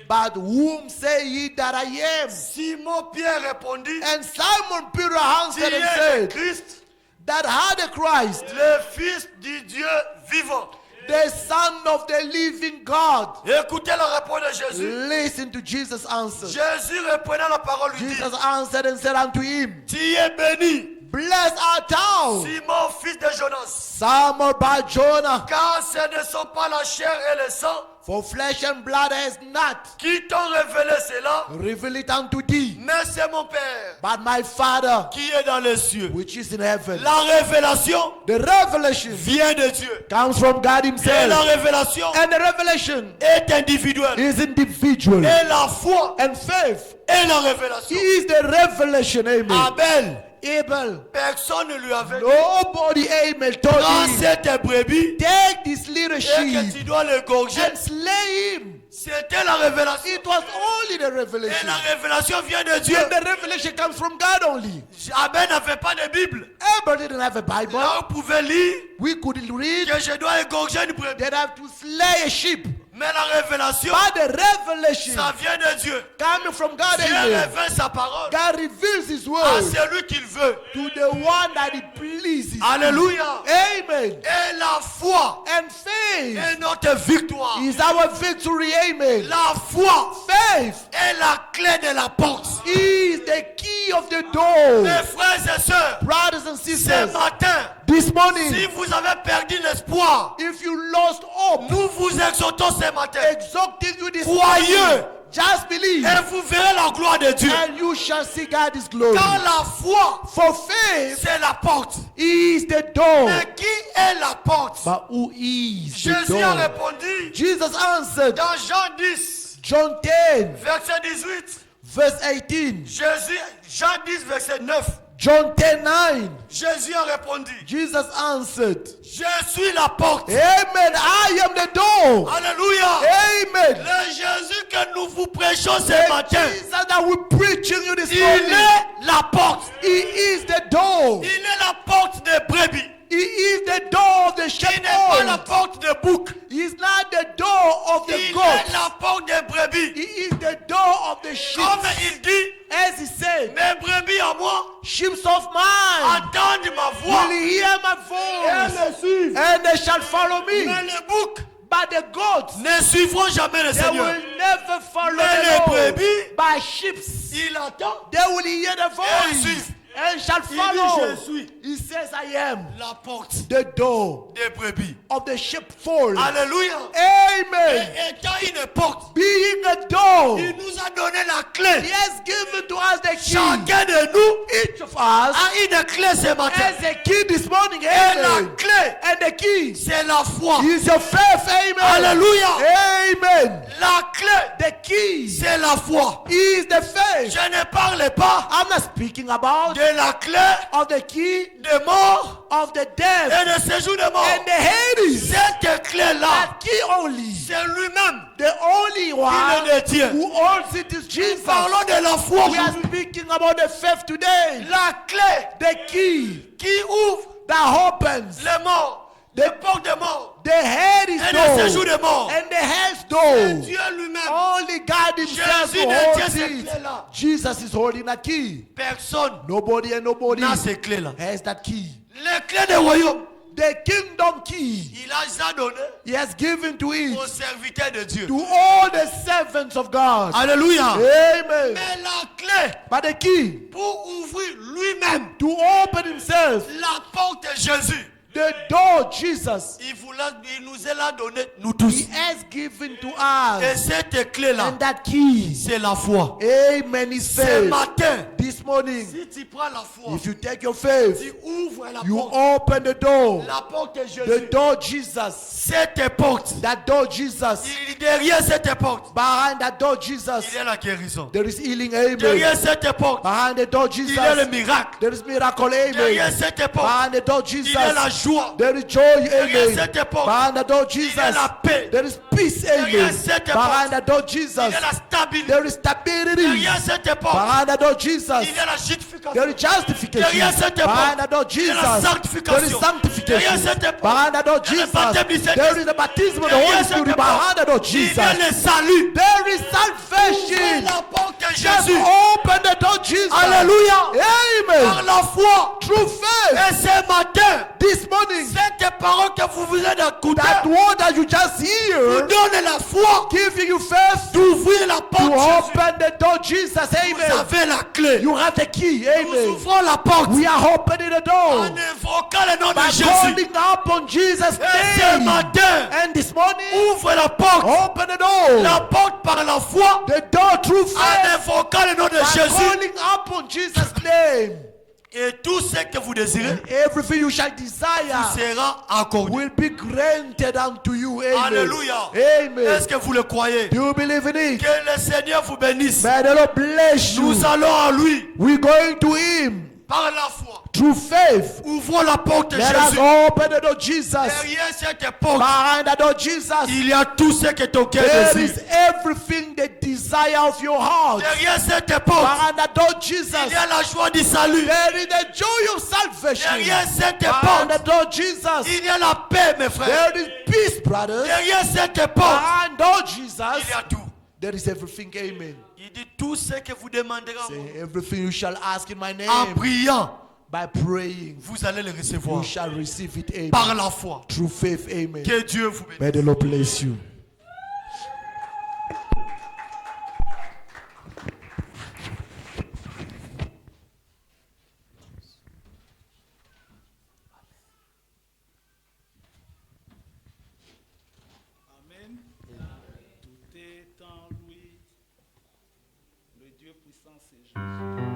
But whom say ye that I am? Simon Pierre répondit, And Simon Peter tu answered and es le said, Christ, that had the Christ, le Fils du Dieu vivant. the Son of the living God. Écoutez la réponse de Jésus. Listen to Jesus' answer. Jésus reprenant la parole lui dit, Jesus answered and said unto him, tu es béni, blessed art thou, Simon fils de Jonas, Simon by Jonah, car ce ne sont pas la chair et le sang for flesh and blood has not qui t'ont révélé cela, revealed it unto thee, mais c'est mon Père but my Father qui est dans les cieux. which is in heaven. La révélation The revelation vient de Dieu. comes from God Et la Himself. révélation And the revelation est individuelle. is individual. Et la foi And faith est la révélation. is the revelation. Amen. Abel, Abel, personne ne lui avait dit, nobody, amen, told prends him, cette brebis take this little et que tu sheep dois le gorger. and slay him. C'était la révélation. It was only the Et revelation. la révélation vient de Dieu. And the revelation comes from God only. Abel n'avait pas de Bible. Abel didn't have a Bible. Là, on pouvait lire We could read que je dois égorger une brebis. that have to slay a sheep. Mais la révélation, But the revelation ça vient de Dieu. coming from God, Dieu amen. révèle sa parole God reveals His à word celui qu'il veut. to the one that He pleases. Alléluia. Amen. Et la foi And faith est notre victoire. is our victory. Amen. La foi faith est la clé de la porte. is the key of the door. Mes frères et sœurs, Brothers and ce sisters, matin, this morning, si vous avez perdu l'espoir, if you lost hope, nous vous exhortons ce matin. exalting you this Croyez morning, just believe, et vous verrez la gloire de Dieu. and you shall see God's glory. Car la foi, For faith c'est la porte. is the door. Mais qui est la porte? But who is the Jésus a door? répondu Jesus answered, dans Jean 10, John 10, verset 18. verse 18, Jésus, Jean 10, verset 9. John 10, 9. Jésus a répondu, Jesus answered, je suis la porte. Amen, I am the door. Alléluia. Amen. Le Jésus que nous vous prêchons ce The matin, Jesus that we're preaching you this il morning, est la porte. He is the door. Il est la porte des brebis. He is the door of the Il n'est pas la shepherd. porte des boucs. He is not the door of the Il est goats. la porte des brebis. He is the door of the sheep. Comme il dit, As he said, mes brebis à moi sheep of mine entendent ma voix will hear my et voice, me suivent. and they shall follow me. Mais les boucs But the goats, ne suivront jamais le they Seigneur. will never follow Mais les the Lord. brebis, By sheep, il attend. they will hear the Et voice suivent. and shall Il dit, follow. je suis He says, I am la porte the door des brebis. of the sheepfold. Alléluia. Amen. Et étant une porte, Being a door, il nous a donné la He clé. has given to us the key. Chacun de nous Each of us a une clé ce matin. has a key this morning. Et la Amen. clé, And the key c'est la foi. is your faith. Amen. Alléluia. Amen. La clé, The key c'est la foi. is the faith. Je ne parle pas I'm not speaking about de la clé of the key de mort of the death et de séjour de mort. and the Hades. Cette clé-là, That key only, c'est lui-même the only qui one le détient. who holds it is Jesus. Parlons de la foi We are aujourd'hui. speaking about the faith today. La clé The key qui ouvre that opens les morts, les portes de mort the Hades et le séjour door de mort. and the Hades C'est door. Dieu lui-même. Only God Himself Jésus détient holds ces it. clés-là. Jesus is holding that key. Personne Nobody and nobody n'a ces clés-là. has that key. Les clés des royaumes, The kingdom key il a déjà donné He has given to it aux serviteurs de Dieu. to all the servants of God. Alléluia. Amen. Mais la clé But the key pour ouvrir lui-même to open Himself, la porte de Jésus, the door, Jesus, il nous a donné, nous tous. He has given to Et us. cette clé-là, And that key, c'est la foi. amen, is Ce faith. matin, This morning, si tu prends la foi, if you take your faith, tu ouvres la you porte. open the door. La porte de The Jésus. door, Jesus. Cette porte, That door, Jesus. derrière cette porte, Behind that door, Jesus, il y a la guérison. there is healing. Amen. Derrière cette porte, Behind the door, il y a le Jesus, miracle. there is miracle. Derrière Amen. cette porte, Behind the door, il y a la Jesus, joie. there is joy. Derrière Amen. cette porte, Behind the door, il y a la Jesus, paix. there is peace. Derrière Amen. cette Behind porte, the door, il Jesus, y a la stabilité. there is stability. Derrière cette porte, Behind the door, Jesus, il y a la justification. there is justification. Derrière cette Behind the door, porte, il y a la Jesus, there is sanctification. Derrière sanctification. cette porte, Behind the door, il y a le Jesus, baptême du Saint-Esprit. there is the baptism of the Derrière Holy cette Spirit. porte, Behind the door, il y a Jesus, le salut. there is Ouvrez salvation. la porte de Just Jésus. open the door, Jesus. Alléluia. Par Amen. la foi. Through faith. Et ce matin, This morning, cette parole que vous venez d'écouter that word that you just vous hear, donne la foi giving you faith d'ouvrir la to porte. Jésus. open the door, Jesus. Vous Amen. avez la clé. You have the key. Nous Amen. ouvrons la porte We are opening the door en invoquant le nom de by Jésus. calling upon Jesus' Et ce name. matin, And this morning, ouvre la porte. open the door. La porte par la foi The door through en faith invoquant le nom de by Jésus. calling upon Jesus' name. Et tout ce que vous désirez Everything you shall desire sera accordé. will be granted unto you. Amen. Alléluia. Amen. Est-ce que vous le croyez? Do you believe in it? Que le Seigneur vous bénisse. May the Lord bless you. Nous allons à lui We're going to Him par la foi. through faith. Ouvrons la porte de Let us Jésus. open the door, Jesus. Derrière cette porte, Behind the door, Jesus, il y a tout ce que ton cœur there désire. is everything the desire of your heart. Derrière cette porte, Behind the door, Jesus, il y a la joie du salut. there is the joy of salvation. Derrière cette Behind the porte, door, Jesus, il y a la paix, mes frères. there is peace, brothers. Derrière cette porte, Behind door, il Jesus, y a tout. there is everything. Amen. Il dit tout ce que vous demanderez à moi. Say, everything you shall ask in my En name, priant, by praying, vous allez le you recevoir shall receive it. Amen. par la foi. Through faith. Amen. Que Dieu vous bénisse. May the Lord bless you. c'est Jésus.